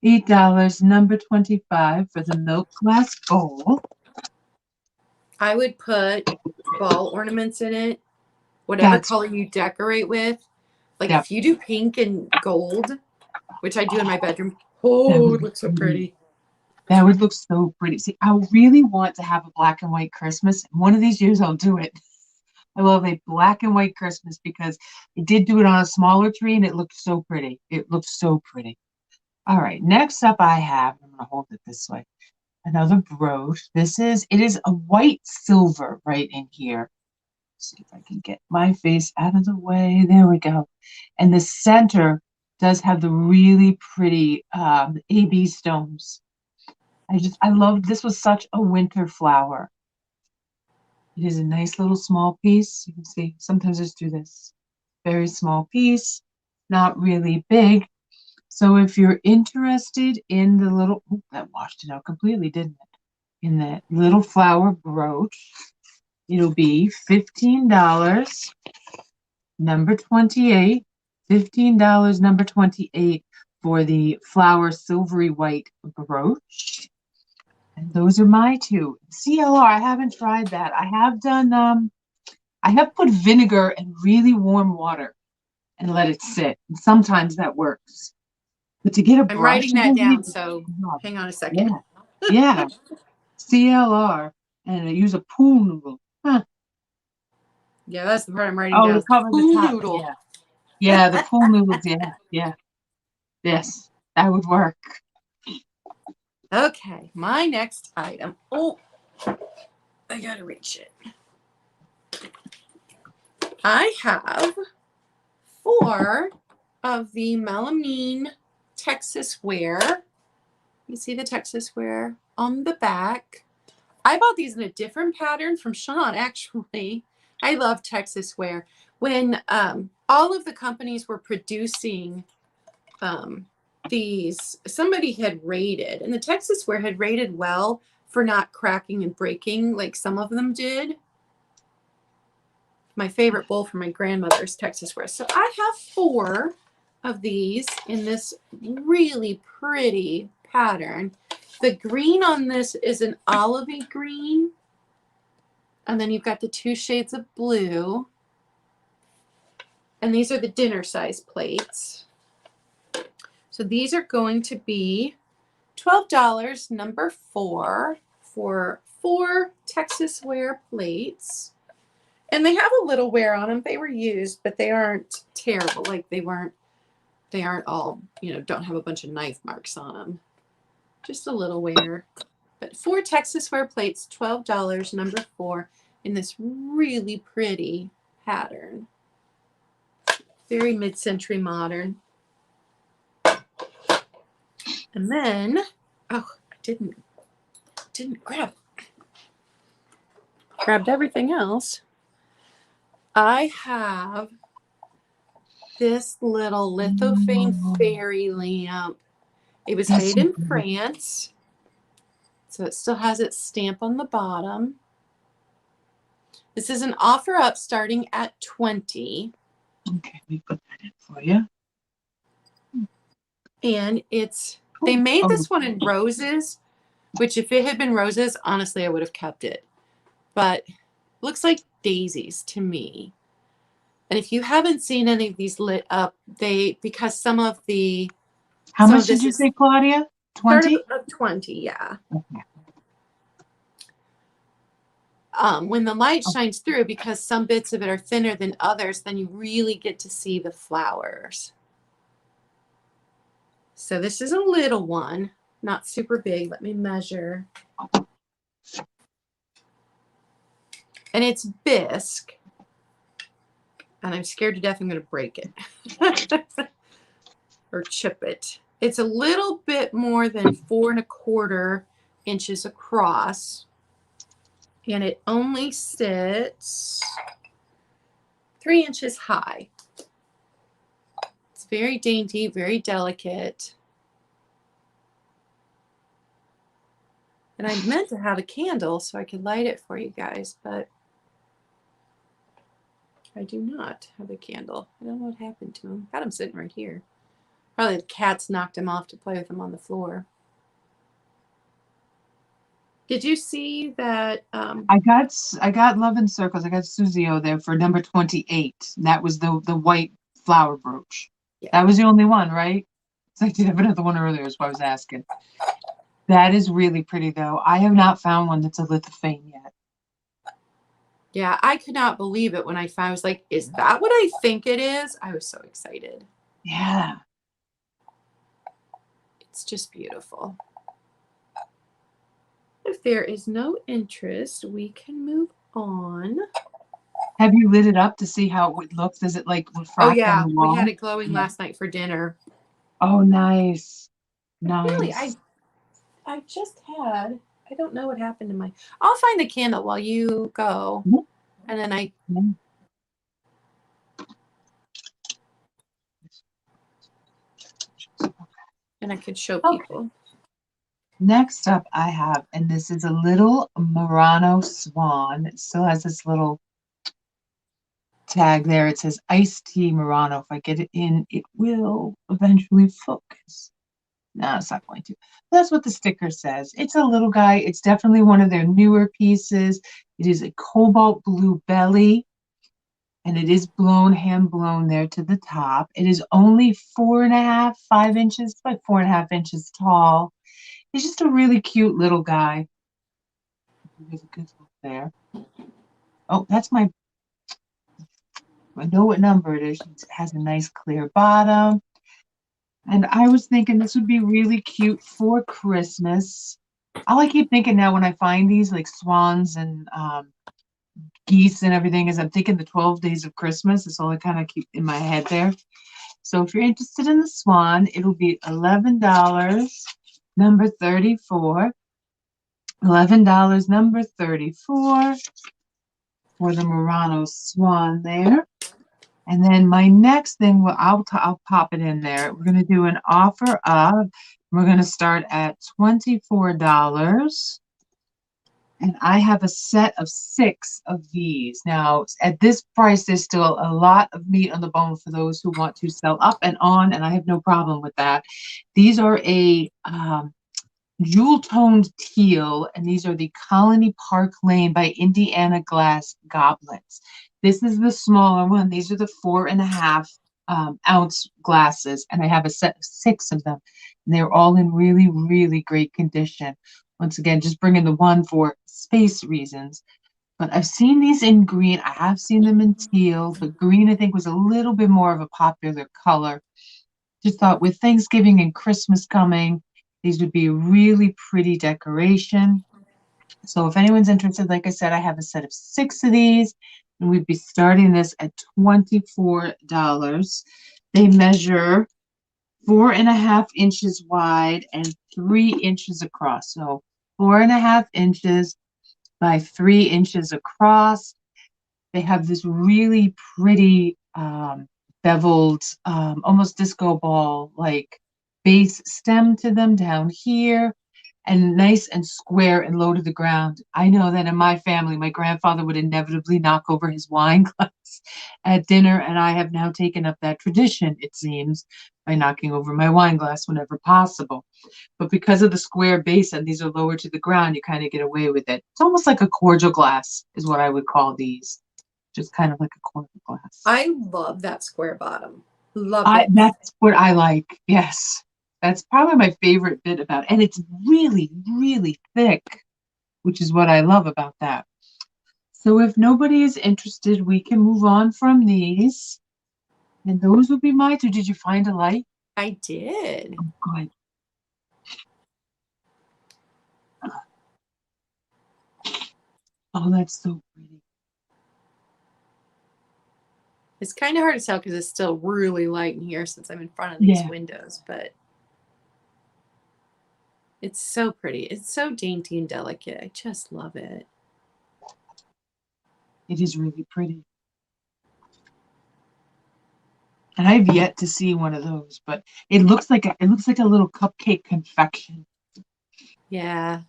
$8, number 25 for the milk glass bowl. I would put ball ornaments in it, whatever color you decorate with. Like if you do pink and gold, which I do in my bedroom, oh, it looks so pretty. That would look so pretty. See, I really want to have a black and white Christmas. One of these years I'll do it. I love a black and white Christmas because I did do it on a smaller tree and it looked so pretty. It looks so pretty. All right, next up I have, I'm gonna hold it this way, another brooch. It is a white silver right in here. Let's see if I can get my face out of the way. There we go. And the center does have the really pretty AB stones. I love, this was such a winter flower. It is a nice little small piece. You can see sometimes just do this. Very small piece, not really big. So if you're interested in the little, that washed it out completely, didn't it? In that little flower brooch, it'll be $15, number 28. $15, number 28 for the flower silvery white brooch. And those are my two. CLR, I haven't tried that. I have done, I have put vinegar in really warm water and let it sit. And sometimes that works. But to get a brush. I'm writing that down, so hang on a second. Yeah. CLR, and I use a pool noodle. Huh. Yeah, that's the part I'm writing down. To cover pool the top. noodle. Yeah, the pool noodles. Yeah. Yes, that would work. Okay, my next item. Oh, I gotta reach it. I have 4 of the melamine Texas ware. You see the Texas ware on the back. I bought these in a different pattern from Sean, actually. I love Texas ware. When all of the companies were producing these, somebody had rated, and the Texas ware had rated well for not cracking and breaking like some of them did. My favorite bowl from my grandmother's Texas ware. So I have 4 of these in this really pretty pattern. The green on this is an olivey green. And then you've got the 2 shades of blue. And these are the dinner size plates. So these are going to be $12, number 4, for 4 Texas ware plates. And they have a little wear on them. They were used, but they aren't terrible. Like they aren't all, don't have a bunch of knife marks on them. Just a little wear. But 4 Texas ware plates, $12, number 4, in this really pretty pattern. Very mid-century modern. And then, oh, I didn't grab it. Grabbed everything else. I have this little Lithophane fairy lamp. It was made in France, so it still has its stamp on the bottom. This is an offer up starting at $20. Okay, let me put that in for you. And they made this one in roses, which if it had been roses, honestly, I would have kept it. But it looks like daisies to me. And if you haven't seen any of these lit up, because some of the... How much did you say, Claudia? 20? 20, yeah. Okay. When the light shines through, because some bits of it are thinner than others, then you really get to see the flowers. So this is a little one, not super big. Let me measure. And it's bisque. And I'm scared to death I'm going to break it. Or chip it. It's a little bit more than 4 1/4 inches across. And it only sits 3 inches high. It's very dainty, very delicate. And I meant to have a candle so I could light it for you guys, but I do not have a candle. I don't know what happened to him. Got him sitting right here. Probably the cats knocked him off to play with him on the floor. Did you see that? I got Love in Circles. I got Suzio there for number 28. That was the white flower brooch. Yeah. That was the only one, right? So I did have another one earlier, is what I was asking. That is really pretty, though. I have not found one that's a lithophane yet. Yeah, I could not believe it when I found. I was like, "Is that what I think it is?" I was so excited. Yeah. It's just beautiful. If there is no interest, we can move on. Have you lit it up to see how it would look? Does it like refract Oh yeah, on the wall? we had it glowing last night for dinner. Oh, nice. Nice. Really, I just had. I don't know what happened to my. I'll find the candle while you go, and then I. And I could show people. Next up I have, and this is a little Murano Swan. It still has this little tag there. It says iced tea Murano. If I get it in, it will eventually focus. No, it's not going to. That's what the sticker says. It's a little guy. It's definitely one of their newer pieces. It is a cobalt blue belly, and it is blown, hand blown there to the top. It is only 4.5, 5 inches, like 4.5 inches tall. He's just a really cute little guy. There's a good look there. Oh, that's my. I know what number it is. It has a nice clear bottom. And I was thinking this would be really cute for Christmas. All I keep thinking now when I find these like swans and geese and everything is I'm thinking the 12 days of Christmas. That's all I kind of keep in my head there. So if you're interested in the swan, it'll be $11, number 34. $11, number 34 for the Murano Swan there. And then my next thing, I'll pop it in there. We're going to do an offer of, we're going to start at $24. And I have a set of 6 of these. Now, at this price, there's still a lot of meat on the bone for those who want to sell up and on, and I have no problem with that. These are a jewel-toned teal, and these are the Colony Park Lane by Indiana Glass Goblets. This is the smaller one. These are the 4.5 ounce glasses, and I have a set of 6 of them. And they're all in really, really great condition. Once again, just bringing the one for space reasons. But I've seen these in green. I have seen them in teal, but green I think was a little bit more of a popular color. Just thought with Thanksgiving and Christmas coming, these would be a really pretty decoration. So if anyone's interested, like I said, I have a set of 6 of these, and we'd be starting this at $24. They measure 4.5 inches wide and 3 inches across. So 4.5 inches by 3 inches across. They have this really pretty beveled, almost disco ball like base stem to them down here, and nice and square and low to the ground. I know that in my family, my grandfather would inevitably knock over his wine glass at dinner, and I have now taken up that tradition, it seems, by knocking over my wine glass whenever possible. But because of the square base and these are lower to the ground, you kind of get away with it. It's almost like a cordial glass is what I would call these. Just kind of like a cordial glass. I love that square bottom. Love it. That's what I like. Yes. That's probably my favorite bit about it. And it's really, really thick, which is what I love about that. So if nobody is interested, we can move on from these. And those will be mine. So did you find a light? I did. Oh, good. Oh, that's so pretty. It's kind of hard to tell because it's still really light in here since I'm in front of these windows, but it's so pretty. It's so dainty and delicate. I just love it. It is really pretty. And I've yet to see one of those, but it looks like a little cupcake confection. Yeah.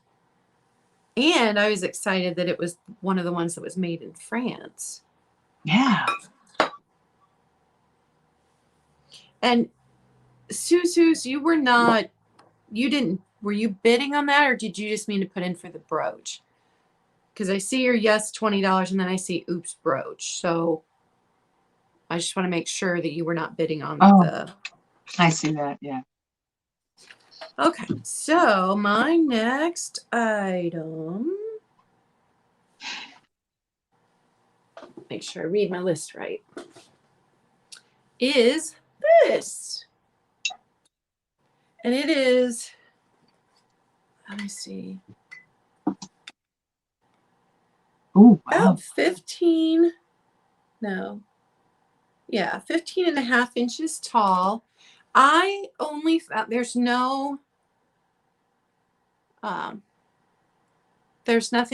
And I was excited that it was one of the ones that was made in France. Yeah. And Sue's, were you bidding on that, or did you just mean to put in for the brooch? Because I see your yes, $20, and then I see oops, brooch. So I just want to make sure that you were not bidding on the. I see that, yeah. Okay, so my next item. Make sure I read my list right. Is this. And it is, let me see. Ooh, wow. About 15, no. Yeah, 15 and a half inches tall. I only found, there's nothing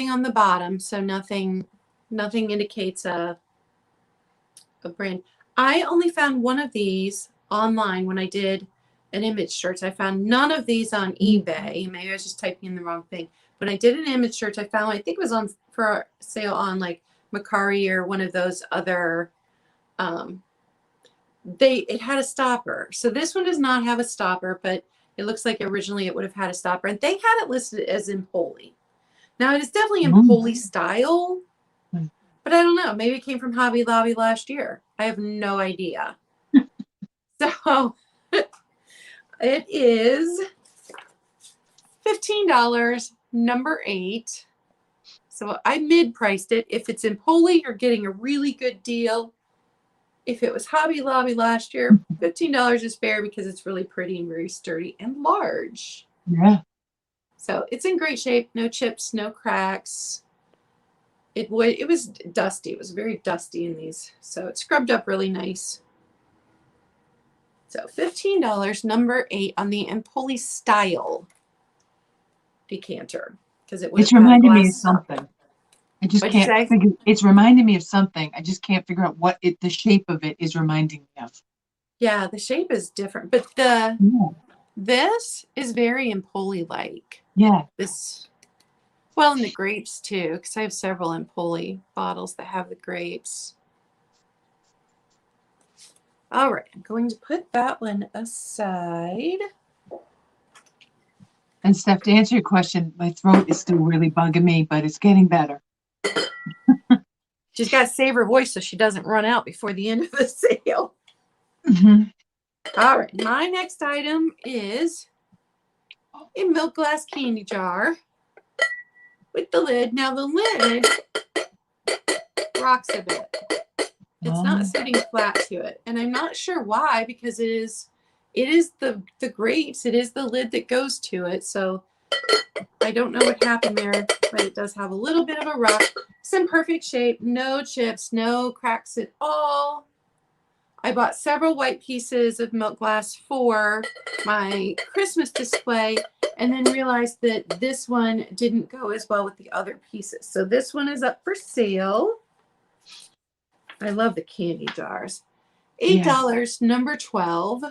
on the bottom, so nothing indicates a brand. I only found one of these online when I did an image search. I found none of these on eBay. Maybe I was just typing in the wrong thing. When I did an image search, I found, I think it was on for sale on like Macari or one of those other, it had a stopper. So this one does not have a stopper, but it looks like originally it would have had a stopper, and they had it listed as Empoli. Now it is definitely Empoli style, but I don't know. Maybe it came from Hobby Lobby last year. I have no idea. So it is $15, number 8. So I mid-priced it. If it's Empoli, you're getting a really good deal. If it was Hobby Lobby last year, $15 is fair because it's really pretty and very sturdy and large. Yeah. So it's in great shape. No chips, no cracks. It was dusty. It was very dusty in these. So it scrubbed up really nice. So $15, number 8 on the Empoli style decanter. Because it's reminding me of something. I just can't figure. It's reminding me of something. I just can't figure out what the shape of it is reminding me of. Yeah, the shape is different, but this is very Empoli-like. Yeah. Well, and the grapes too, because I have several Empoli bottles that have the grapes. All right, I'm going to put that one aside. And Steph, to answer your question, my throat is still really bugging me, but it's getting better. She's got to save her voice so she doesn't run out before the end of the sale. All right, my next item is a milk glass candy jar with the lid. Now the lid rocks a bit. It's not sitting flat to it, and I'm not sure why, because it is the grapes. It is the lid that goes to it, so I don't know what happened there, but it does have a little bit of a rock. It's in perfect shape, no chips, no cracks at all. I bought several white pieces of milk glass for my Christmas display, and then realized that this one didn't go as well with the other pieces. So this one is up for sale. I love the candy jars. $8, number 12.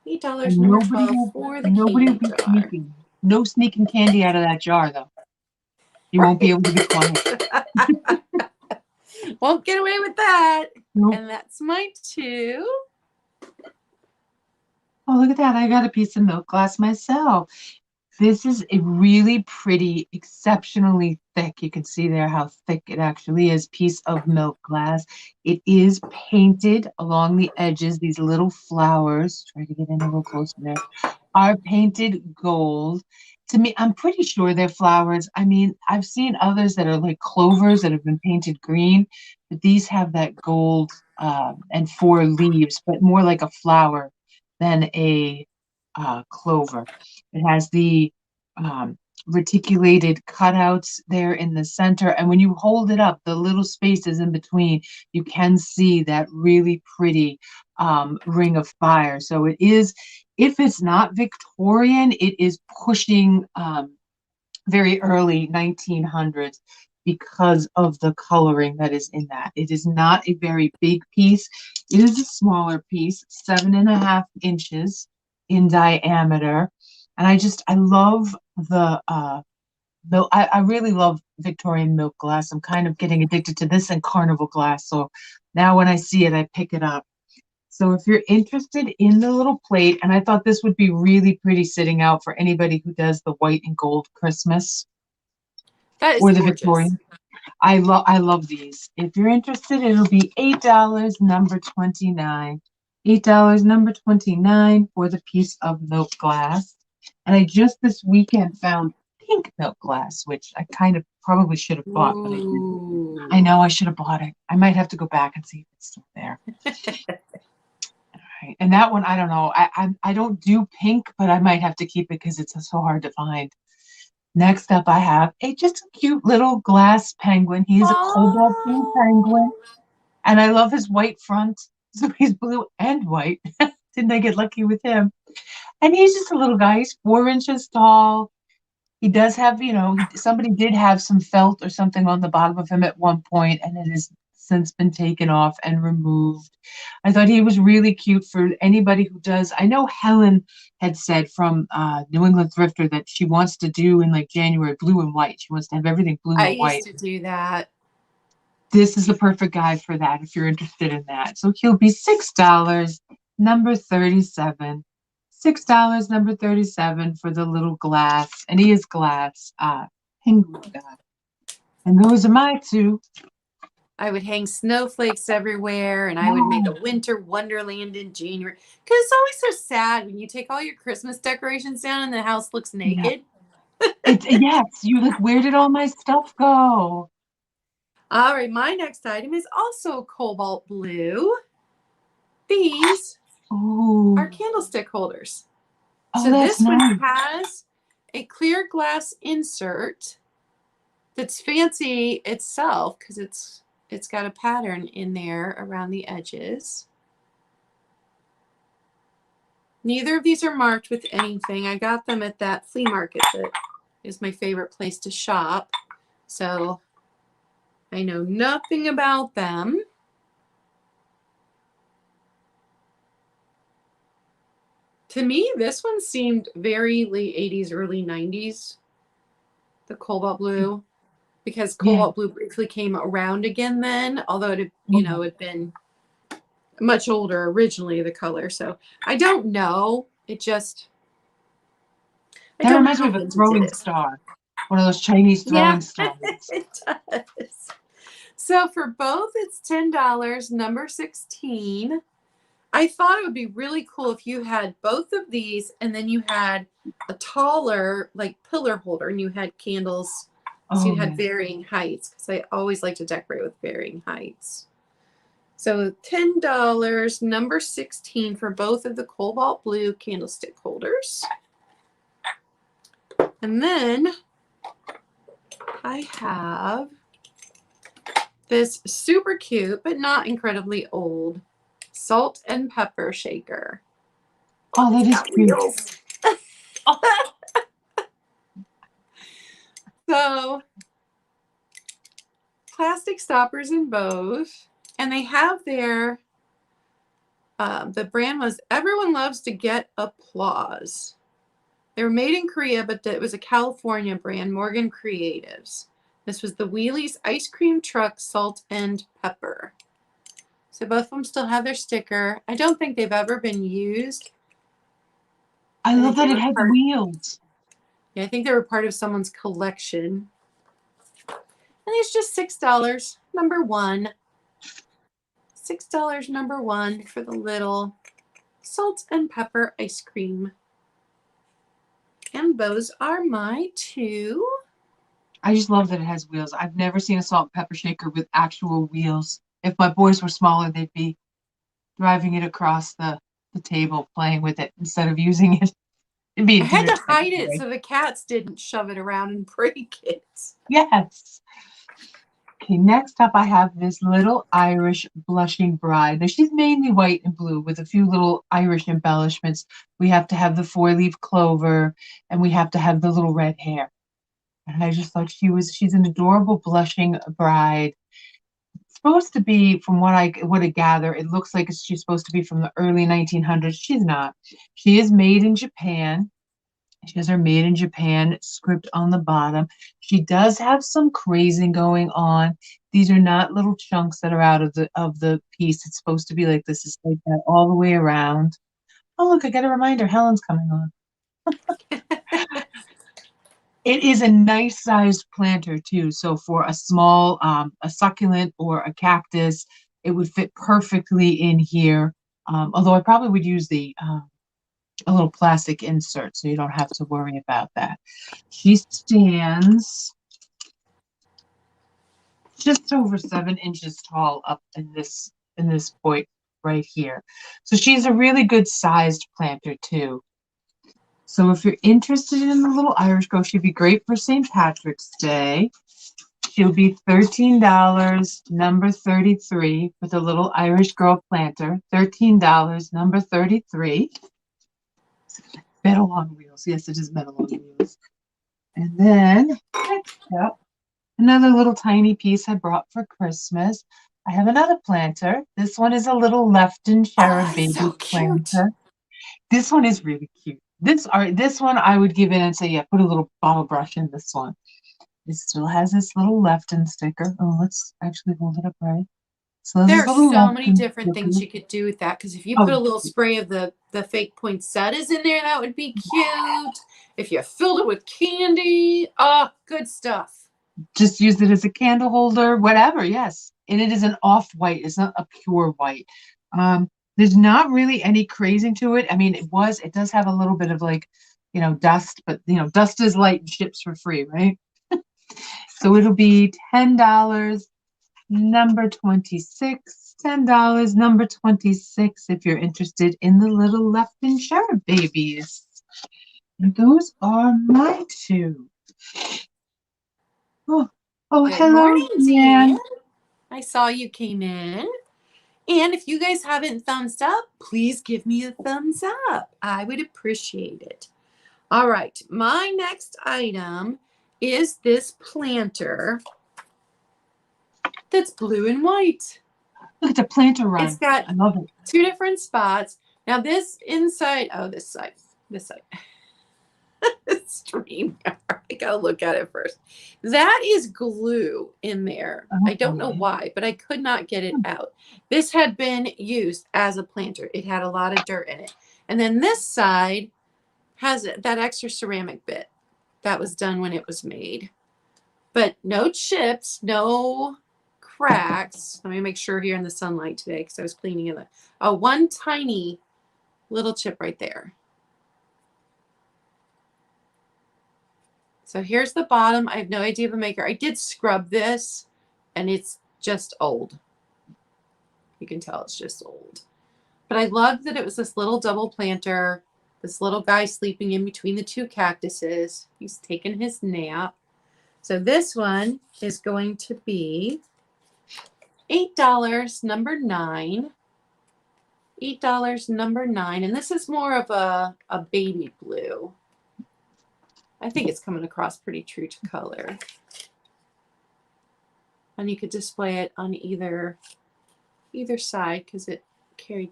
$8, number 12 for the candy jar. No sneaking candy out of that jar, though. You won't be able to be quiet. Won't get away with that. Nope. And that's my 2. Oh, look at that. I got a piece of milk glass myself. This is a really pretty, exceptionally thick. You can see there how thick it actually is. Piece of milk glass. It is painted along the edges. These little flowers, try to get in a little closer there, are painted gold. To me, I'm pretty sure they're flowers. I mean, I've seen others that are like clovers that have been painted green, but these have that gold and 4 leaves, but more like a flower than a clover. It has the reticulated cutouts there in the center, and when you hold it up, the little spaces in between, you can see that really pretty ring of fire. So it is, if it's not Victorian, it is pushing very early 1900s. because of the coloring that is in that. It is not a very big piece. It is a smaller piece, 7.5 inches in diameter. And I love the milk. I really love Victorian milk glass. I'm kind of getting addicted to this and carnival glass. So now when I see it, I pick it up. So if you're interested in the little plate, and I thought this would be really pretty sitting out for anybody who does the white and gold Christmas That is or the gorgeous. Victorian. I love these. If you're interested, it'll be $8, number 29. $8, number 29 for the piece of milk glass. And I just this weekend found pink milk glass, which I kind of probably should have bought, but I didn't. Ooh. I know I should have bought it. I might have to go back and see if it's still there. All right. And that one, I don't know. I don't do pink, but I might have to keep it because it's so hard to find. Next up, I have just a cute little glass penguin. He's a cobalt blue penguin, and I love his white front. So he's blue and white. Didn't I get lucky with him? And he's just a little guy. He's 4 inches tall. He does have, somebody did have some felt or something on the bottom of him at one point, and it has since been taken off and removed. I thought he was really cute for anybody who does. I know Helen had said from New England Thrifter that she wants to do in like January blue and white. She wants to have everything blue and white. I used to do that. This is the perfect guy for that if you're interested in that. So he'll be $6, number 37. $6, number 37 for the little glass, and he is glass penguin guy. And those are my two. I would hang snowflakes everywhere, and I would make a winter wonderland in January. Because it's always so sad when you take all your Christmas decorations down and the house looks naked. Yeah. Yes, you're like, where did all my stuff go? All right, my next item is also cobalt blue. These are candlestick holders. Oh, so that's this one nice. has a clear glass insert that's fancy itself because it's got a pattern in there around the edges. Neither of these are marked with anything. I got them at that flea market that is my favorite place to shop. So I know nothing about them. To me, this one seemed very late 80s, early 90s, the cobalt blue, because cobalt blue briefly came around again then, although it had, had been much older originally, the color. So I don't know. It just... That reminds me of a throwing star. One of those Chinese throwing stars. It does. So for both, it's $10, number 16. I thought it would be really cool if you had both of these and then you had a taller, like, pillar holder and you had candles. So you had varying heights, because I always like to decorate with varying heights. So $10, number 16 for both of the cobalt blue candlestick holders. And then I have this super cute, but not incredibly old, salt and pepper shaker. Oh, that is cute. So, plastic stoppers in both, and they have their, the brand was Everyone Loves to Get Applause. They were made in Korea, but it was a California brand, Morgan Creatives. This was the Wheelie's Ice Cream Truck Salt and Pepper. So both of them still have their sticker. I don't think they've ever been used. I love that it has wheels. Yeah, I think they were part of someone's collection. And it's just $6, number 1. $6, number 1 for the little salt and pepper ice cream. And those are my two. I just love that it has wheels. I've never seen a salt and pepper shaker with actual wheels. If my boys were smaller, they'd be driving it across the table, playing with it instead of using it. I had to hide it so the cats didn't shove it around and break it. Yes. Okay, next up I have this little Irish blushing bride. Now she's mainly white and blue with a few little Irish embellishments. We have to have the 4-leaf clover and we have to have the little red hair. And I just thought she's an adorable blushing bride. Supposed to be, from what I would gather, it looks like she's supposed to be from the early 1900s. She's not. She is made in Japan. She has her made in Japan script on the bottom. She does have some crazing going on. These are not little chunks that are out of the piece. It's supposed to be like this. It's like that all the way around. Oh, look, I got a reminder. Helen's coming on. It is a nice sized planter too. So for a small, a succulent or a cactus, it would fit perfectly in here. Although I probably would use a little plastic insert so you don't have to worry about that. She stands just over 7 inches tall up in this point right here. So she's a really good sized planter too. So if you're interested in the little Irish girl, she'd be great for St. Patrick's Day. She'll be $13, number 33, for the little Irish girl planter. $13, number 33. Metal on wheels. Yes, it is metal on wheels. And then, yep, another little tiny piece I brought for Christmas. I have another planter. This one is a little Lefton Cherub baby so cute. planter. This one is really cute. This one I would give in and say, yeah, put a little bottle brush in this one. It still has this little Lefton sticker. Oh, let's actually hold it up right. So there are so many different things you could do with that, because if you put a little spray of the fake poinsettias in there, that would be cute. If you filled it with candy, good stuff. Just use it as a candle holder, whatever, yes. And it is an off-white. It's not a pure white. There's not really any crazing to it. I mean, it does have a little bit of like, dust, but dust is light and ships for free, right? So it'll be $10, number 26. $10, number 26, if you're interested in the little Lefton Cherub babies. And those are my two. Oh, Good hello, morning, Jan. I saw you came in. And if you guys haven't thumbs up, please give me a thumbs up. I would appreciate it. All right, my next item is this planter that's blue and white. Look at the planter run. It's got I love it. 2 different spots. Now this inside, this side. Stream. I gotta look at it first. That is glue in there. I don't know why, but I could not get it out. This had been used as a planter. It had a lot of dirt in it. And then this side has that extra ceramic bit that was done when it was made. But no chips, no cracks. Let me make sure here in the sunlight today, because I was cleaning it. One tiny little chip right there. So here's the bottom. I have no idea of a maker. I did scrub this, and it's just old. You can tell it's just old. But I love that it was this little double planter, this little guy sleeping in between the 2 cactuses. He's taking his nap. So this one is going to be $8, number 9. $8, number 9. And this is more of a baby blue. I think it's coming across pretty true to color. And you could display it on either side, because it carried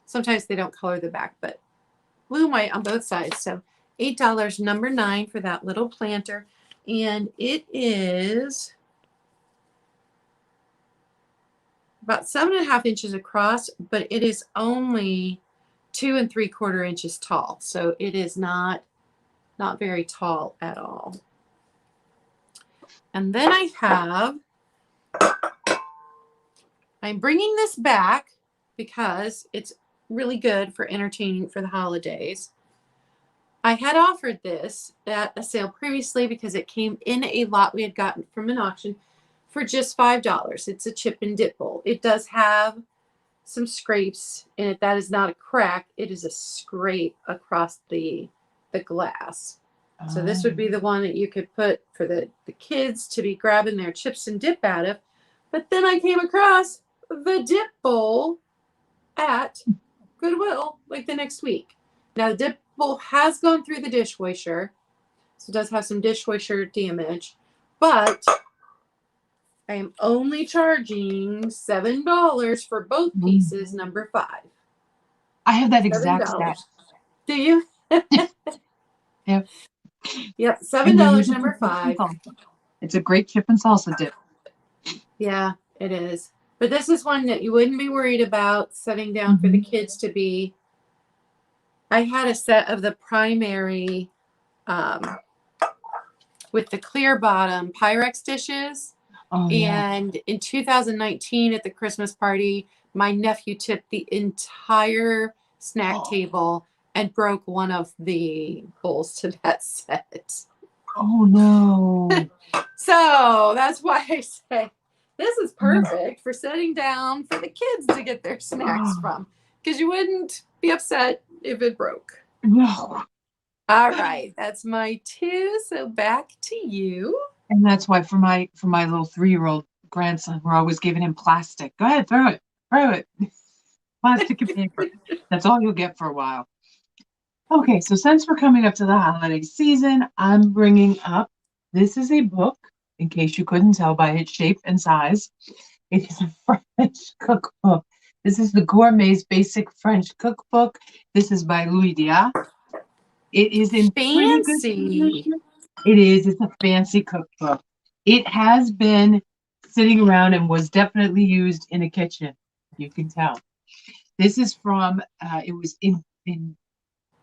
sometimes they don't color the back, but blue and white on both sides. So $8, number 9, for that little planter. And it is about 7.5 inches across, but it is only 2 3/4 inches tall. So it is not very tall at all. And then I'm bringing this back because it's really good for entertaining for the holidays. I had offered this at a sale previously because it came in a lot we had gotten from an auction for just $5. It's a chip and dip bowl. It does have some scrapes in it. That is not a crack. It is a scrape across the glass. So this would be the one that you could put for the kids to be grabbing their chips and dip out of. But then I came across the dip bowl at Goodwill like the next week. Now the dip bowl has gone through the dishwasher, So it does have some dishwasher damage, but I am only charging $7 for both pieces, number 5. I have that exact $7. set. Do you? Yep. Yep, And you $7, use it for number chips and 5. salsa. It's a great chip and salsa dip. Yeah, it is. But this is one that you wouldn't be worried about setting down for the kids to be. I had a set of the primary with the clear bottom Pyrex dishes. Oh, yeah. And in 2019 at the Christmas party, my nephew tipped the entire snack table and broke one of the bowls to that set. Oh, no. So that's why I say this is perfect for setting down for the kids to get their snacks from, because you wouldn't be upset if it broke. No. All right, that's my 2. So back to you. And that's why for my little 3-year-old grandson, we're always giving him plastic. Go ahead, throw it. Plastic and paper. That's all you'll get for a while. Okay, so since we're coming up to the holiday season, I'm bringing up, this is a book, in case you couldn't tell by its shape and size. It is a French cookbook. This is the Gourmet's Basic French Cookbook. This is by Louis Dia. It is in pretty good condition. It is. It's a fancy cookbook. It has been sitting around and was definitely used in a kitchen. You can tell. This is from, it was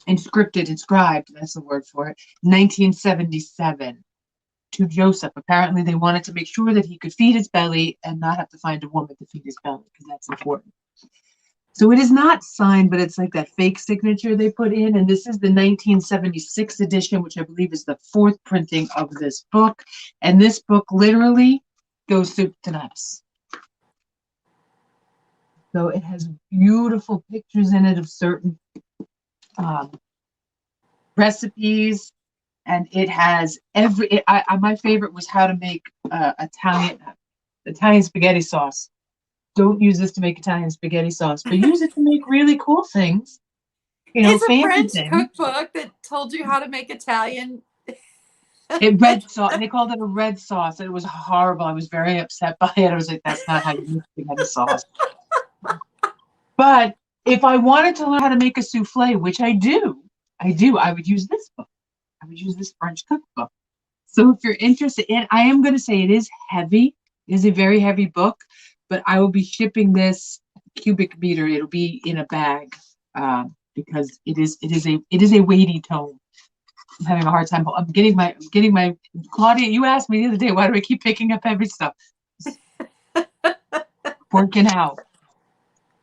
inscribed, that's the word for it, 1977 to Joseph. Apparently they wanted to make sure that he could feed his belly and not have to find a woman to feed his belly, because that's important. So it is not signed, but it's like that fake signature they put in. And this is the 1976 edition, which I believe is the 4th printing of this book. And this book literally goes soup to nuts. So it has beautiful pictures in it of certain recipes. And it has my favorite was how to make Italian spaghetti sauce. Don't use this to make Italian spaghetti sauce, but use it to make really cool things. It's a French things. cookbook that told you how to make Italian. Red sauce, and they called it a red sauce. And it was horrible. I was very upset by it. I was like, that's not how you make spaghetti sauce. But if I wanted to learn how to make a souffle, which I do, I would use this book. I would use this French cookbook. So if you're interested in, I am going to say it is heavy. It is a very heavy book, but I will be shipping this cubic meter. It'll be in a bag because it is a weighty tome. I'm having a hard time. I'm getting my Claudia. You asked me the other day, why do I keep picking up heavy stuff? Working out,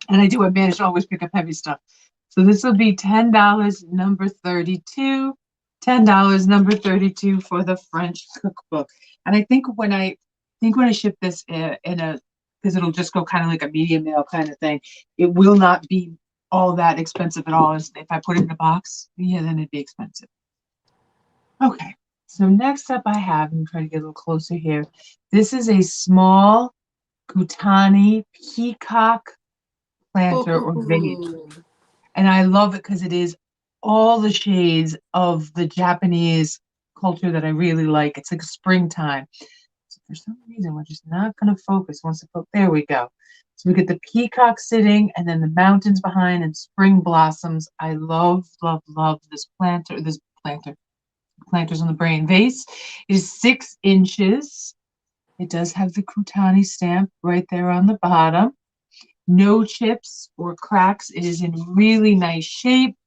and I do. I manage to always pick up heavy stuff. So this will be $10, number 32. $10, number 32 for the French cookbook. And I think when I ship this because it'll just go kind of like a medium mail kind of thing, it will not be all that expensive at all. If I put it in a box, yeah, then it'd be expensive. Okay, so next up I'm trying to get a little closer here. This is a small Kutani peacock planter or vase. And I love it because it is all the shades of the Japanese culture that I really like. It's like springtime. So for some reason, we're just not going to focus. There we go. So we get the peacock sitting and then the mountains behind and spring blossoms. I love, love, love this planter. Planters on the Brain vase. It is 6 inches. It does have the Kutani stamp right there on the bottom. No chips or cracks. It is in really nice shape.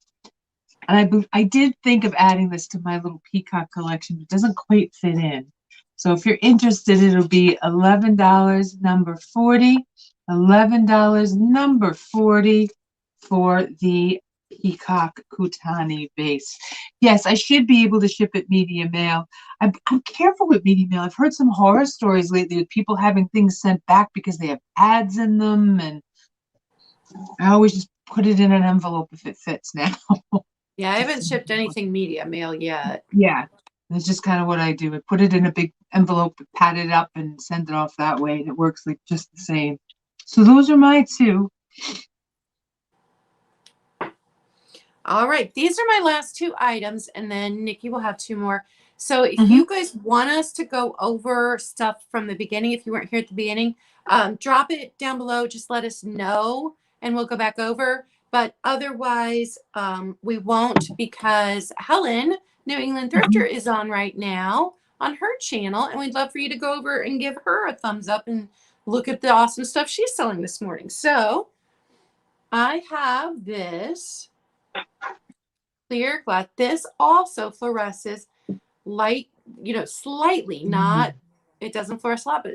And I did think of adding this to my little peacock collection, but it doesn't quite fit in. So if you're interested, it'll be $11, number 40. $11, number 40 for the peacock Kutani vase. Yes, I should be able to ship it medium mail. I'm careful with medium mail. I've heard some horror stories lately with people having things sent back because they have ads in them, and I always just put it in an envelope if it fits now. Yeah, I haven't shipped anything medium mail yet. Yeah, that's just kind of what I do. I put it in a big envelope, pat it up, and send it off that way, and it works like just the same. So those are my 2. All right, these are my last 2 items, and then Nikki will have 2 more. So if Mm-hmm. you guys want us to go over stuff from the beginning, if you weren't here at the beginning, drop it down below. Just let us know and we'll go back over. But otherwise, we won't, because Helen, New England Thrifter, is on right now on her channel. And we'd love for you to go over and give her a thumbs up and look at the awesome stuff she's selling this morning. So I have this clear glass. This also fluoresces light, slightly, not, it doesn't fluoresce a lot,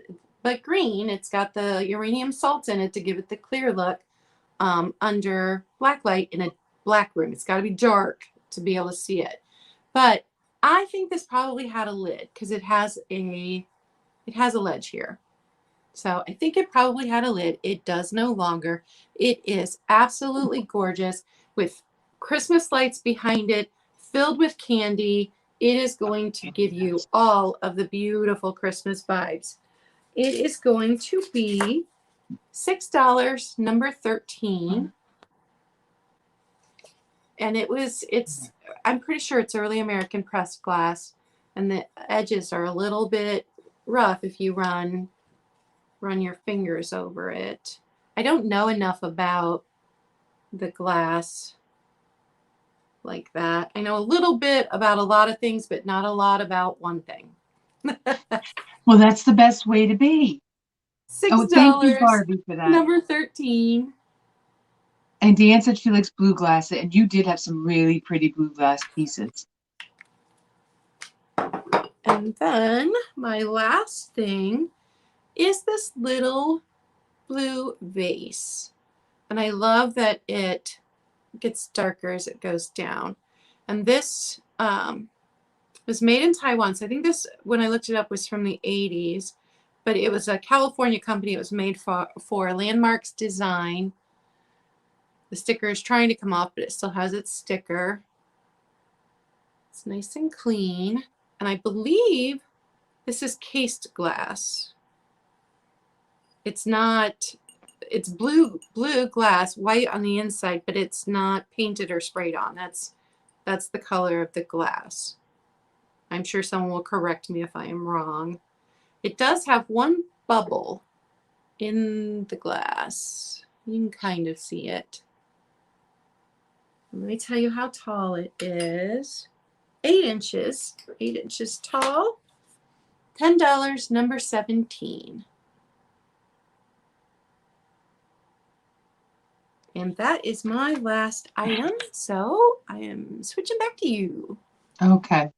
but green. It's got the uranium salts in it to give it the clear look under black light in a black room. It's got to be dark to be able to see it. But I think this probably had a lid because it has a ledge here. So I think it probably had a lid. It does no longer. It is absolutely gorgeous with Christmas lights behind it, filled with candy. It is going to give you all of the beautiful Christmas vibes. It is going to be $6, number 13. And I'm pretty sure it's early American pressed glass. And the edges are a little bit rough if you run your fingers over it. I don't know enough about the glass like that. I know a little bit about a lot of things, but not a lot about one thing. Well, that's the best way to be. $6, oh, thank you, Barbie, for that. number 13. And Dan said she likes blue glass, and you did have some really pretty blue glass pieces. And then my last thing is this little blue vase. And I love that it gets darker as it goes down. And this was made in Taiwan. So I think this, when I looked it up, was from the 80s. But it was a California company. It was made for Landmarks Design. The sticker is trying to come off, but it still has its sticker. It's nice and clean. And I believe this is cased glass. It's not, it's blue glass, white on the inside, but it's not painted or sprayed on. That's the color of the glass. I'm sure someone will correct me if I am wrong. It does have one bubble in the glass. You can kind of see it. Let me tell you how tall it is. 8 inches, 8 inches tall. $10, number 17. And that is my last item. So I am switching back to you. Okay.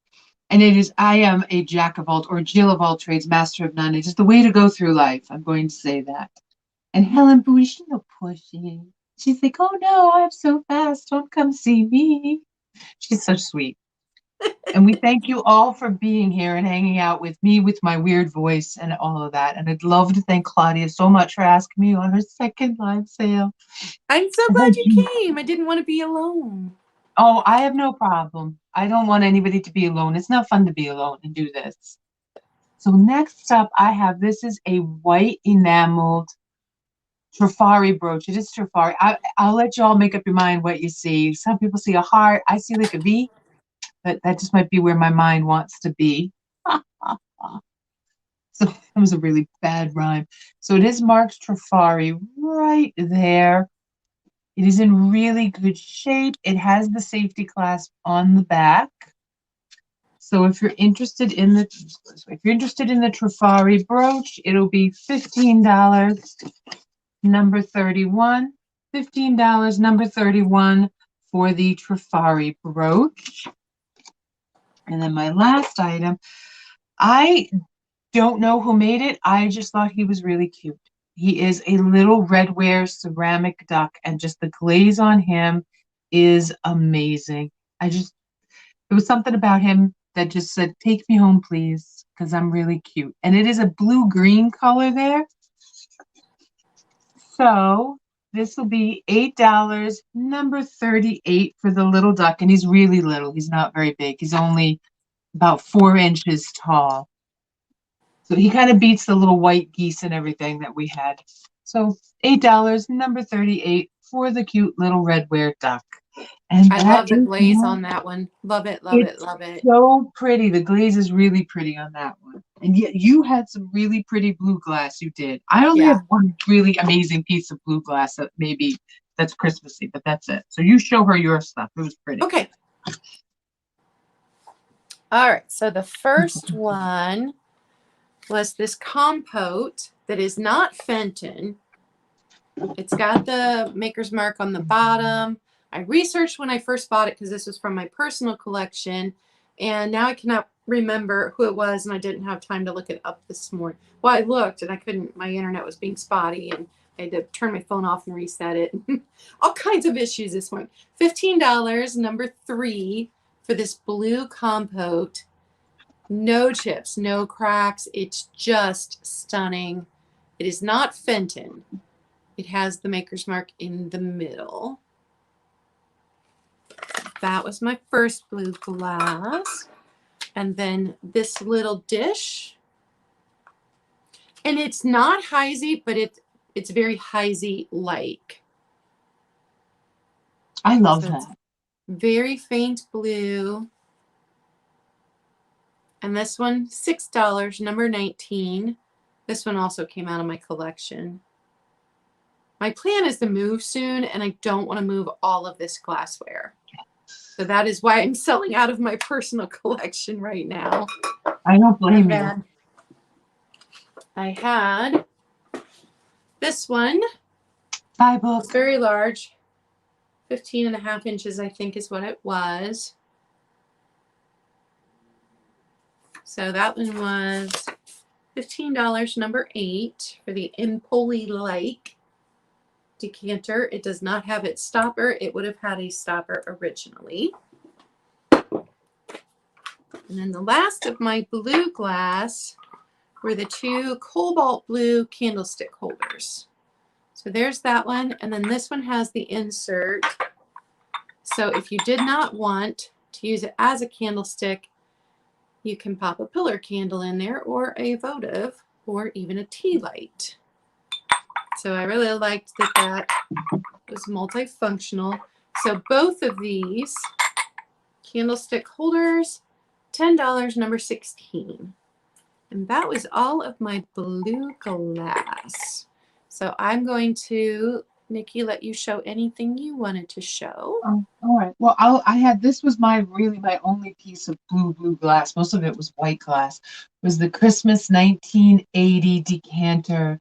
And it is, I am a jack of all, or Jill of all trades, master of none. It is the way to go through life. I'm going to say that. And Helen Bowie, she's no pushing. She's like, oh no, I'm so fast. Don't come see me. She's so sweet. And we thank you all for being here and hanging out with me with my weird voice and all of that. And I'd love to thank Claudia so much for asking me on her second live sale. I'm so glad you came. I didn't want to be alone. Oh, I have no problem. I don't want anybody to be alone. It's not fun to be alone and do this. So next up, I have, this is a white enameled Trifari brooch. It is Trifari. I'll let you all make up your mind what you see. Some people see a heart. I see like a V, but that just might be where my mind wants to be. So that was a really bad rhyme. So it is marked Trifari right there. It is in really good shape. It has the safety clasp on the back. So if you're interested in the Trifari brooch, it'll be $15, number 31. $15, number 31 for the Trifari brooch. And then my last item, I don't know who made it. I just thought he was really cute. He is a little redware ceramic duck, and just the glaze on him is amazing. There was something about him that just said, take me home, please, because I'm really cute. And it is a blue-green color there. So this will be $8, number 38 for the little duck. And he's really little. He's not very big. He's only about 4 inches tall. So he kind of beats the little white geese and everything that we had. So $8, number 38 for the cute little redware duck. And I that love the is glaze not- on that one. Love it, love it, it's love it. so pretty. The glaze is really pretty on that one. And yet you had some really pretty blue glass. You did. I only Yeah. have one really amazing piece of blue glass that maybe that's Christmassy, but that's it. So you show her your stuff. It was pretty. Okay. All right. So the first one was this compote that is not Fenton. It's got the maker's mark on the bottom. I researched when I first bought it because this was from my personal collection. And now I cannot remember who it was, and I didn't have time to look it up this morning. Well, I looked, and I couldn't. My internet was being spotty, and I had to turn my phone off and reset it. All kinds of issues this morning. $15, number 3, for this blue compote. No chips, no cracks. It's just stunning. It is not Fenton. It has the maker's mark in the middle. That was my first blue glass. And then this little dish. And it's not Heisey, but it's very Heisey-like. I love So it's that. very faint blue. And this one, $6, number 19. This one also came out of my collection. My plan is to move soon, and I don't want to move all of this glassware. So that is why I'm selling out of my personal collection right now. I don't blame you. I had this one. Bye, book. It's very large. 15.5 inches, I think, is what it was. So that one was $15, number 8, for the Empoli Lake decanter. It does not have its stopper. It would have had a stopper originally. And then the last of my blue glass were the 2 cobalt blue candlestick holders. So there's that one. And then this one has the insert. So if you did not want to use it as a candlestick, you can pop a pillar candle in there, or a votive, or even a tea light. So I really liked that that was multifunctional. So both of these candlestick holders, $10, number 16. And that was all of my blue glass. So I'm going to, Nikki, let you show anything you wanted to show. Oh, all right. Well, this was my only piece of blue glass. Most of it was white glass. Was the Christmas 1980 decanter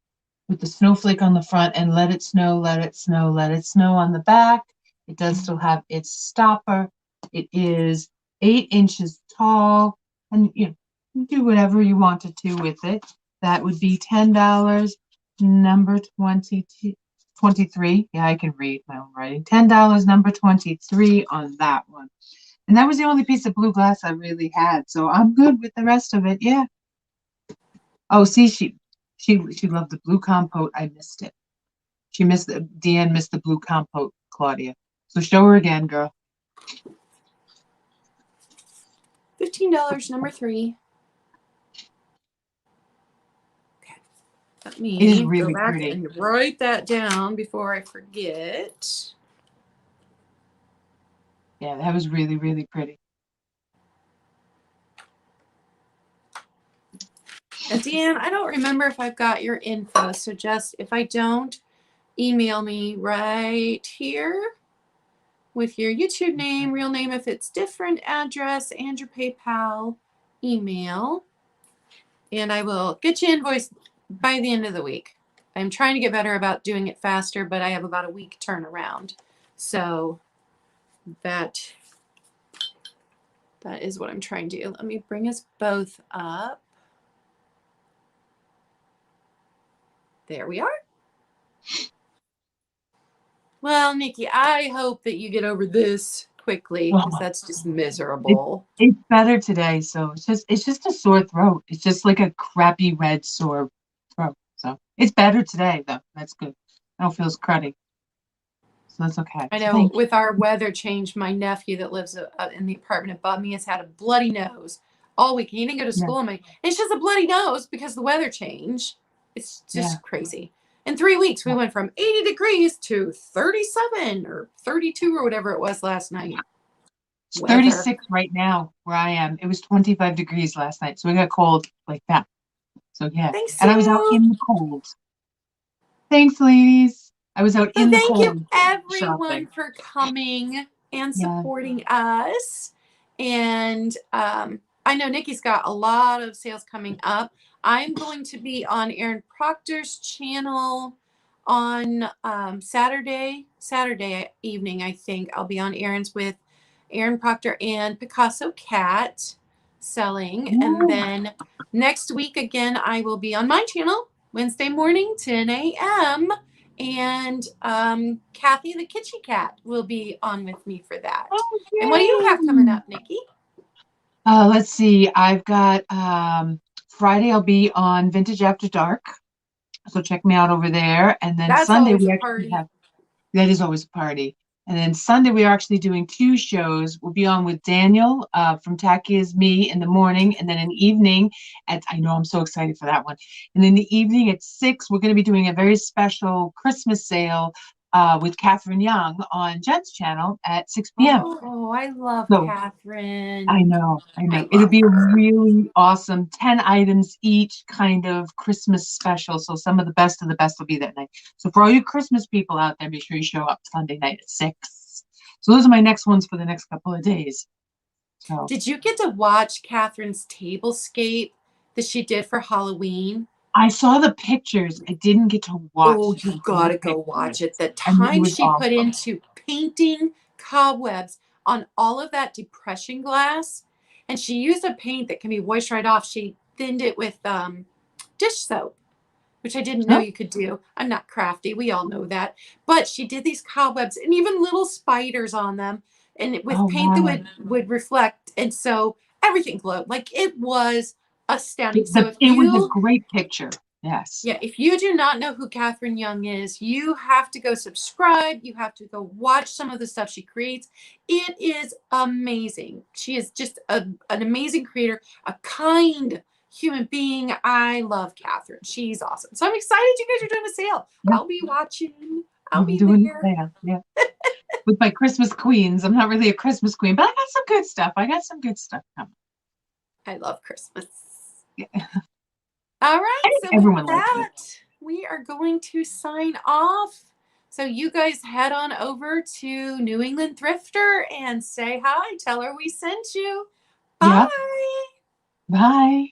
with the snowflake on the front and let it snow, let it snow, let it snow on the back. It does still have its stopper. It is 8 inches tall, and you do whatever you want to do with it. That would be $10, number 23. Yeah, I can read my own writing. $10, number 23 on that one. And that was the only piece of blue glass I really had. So I'm good with the rest of it. Yeah. Oh, see, she loved the blue compote. I missed it. Deanne missed the blue compote, Claudia. So show her again, girl. $15, number 3. Okay. Let me It is really go back pretty. and write that down before I forget. Yeah, that was really, really pretty. And Deanne, I don't remember if I've got your info, so just if I don't, email me right here with your YouTube name, real name if it's different, address, and your PayPal email, and I will get you invoiced by the end of the week. I'm trying to get better about doing it faster, but I have about a week turnaround. So that is what I'm trying to do. Let me bring us both up. There we are. Well, Nikki, I hope that you get over this quickly, because that's just miserable. It's better today, so it's just a sore throat. It's just like a crappy red sore throat. So it's better today, though. That's good. I don't feel as cruddy. So that's okay. I know with our weather change, my nephew that lives in the apartment above me has had a bloody nose all week. He didn't go to school. It's just a bloody nose because the weather change. It's just crazy. In 3 weeks, we went from 80 degrees to 37 or 32 or whatever it was last night. It's 36 right now where I am. It was 25 degrees last night, so we got cold like that. So yeah, Thanks, and I was out in the cold. Thanks, ladies. I was out in the cold. Thank you, everyone, shopping. for coming and supporting us. And I know Nikki's got a lot of sales coming up. I'm going to be on Erin Proctor's channel on Saturday evening, I think. I'll be on Erin's with Erin Proctor and Picasso Cat selling. Ooh. And then next week, again, I will be on my channel, Wednesday morning, 10 a.m., and Kathy the Kitschy Cat will be on with me for that. Oh, and what do you have coming up, Nikki? Let's see. I've got Friday I'll be on Vintage After Dark. So check me out over there. And then That's Sunday always we a actually party. that is always a party. And then Sunday we are actually doing 2 shows. We'll be on with Daniel from Tacky Is Me in the morning, and then an evening I know I'm so excited for that one. And in the evening at 6, we're going to be doing a very special Christmas sale with Catherine Young on Jen's channel at 6 p.m. Oh, I love Catherine. I know. It'll be a really awesome 10 items each kind of Christmas special. So some of the best will be that night. So for all you Christmas people out there, make sure you show up Sunday night at 6. So those are my next ones for the next couple of days. So did you get to watch Catherine's Tablescape that she did for Halloween? I saw the pictures. I didn't get to watch. Oh, you gotta go watch it. The time she put into painting cobwebs on all of that depression glass, and she used a paint that can be washed right off. She thinned it with dish soap, which I didn't know you could do. I'm not crafty. We all know that. But she did these cobwebs and even little spiders on them, and with paint that would reflect. And so everything glowed. Like, it was astounding. So it was a great picture. Yes. Yeah, if you do not know who Catherine Young is, you have to go subscribe. You have to go watch some of the stuff she creates. It is amazing. She is just an amazing creator, a kind human being. I love Catherine. She's awesome. So I'm excited you guys are doing a sale. Yeah. I'll be watching. I'll be doing there. Yeah. With my Christmas queens. I'm not really a Christmas queen, but I got some good stuff. Coming. I love Christmas. Yeah. All right, so everyone with that, we are going to sign off. So you guys head on over to New England Thrifter and say hi. Tell her we sent you. Bye. Yep. Bye.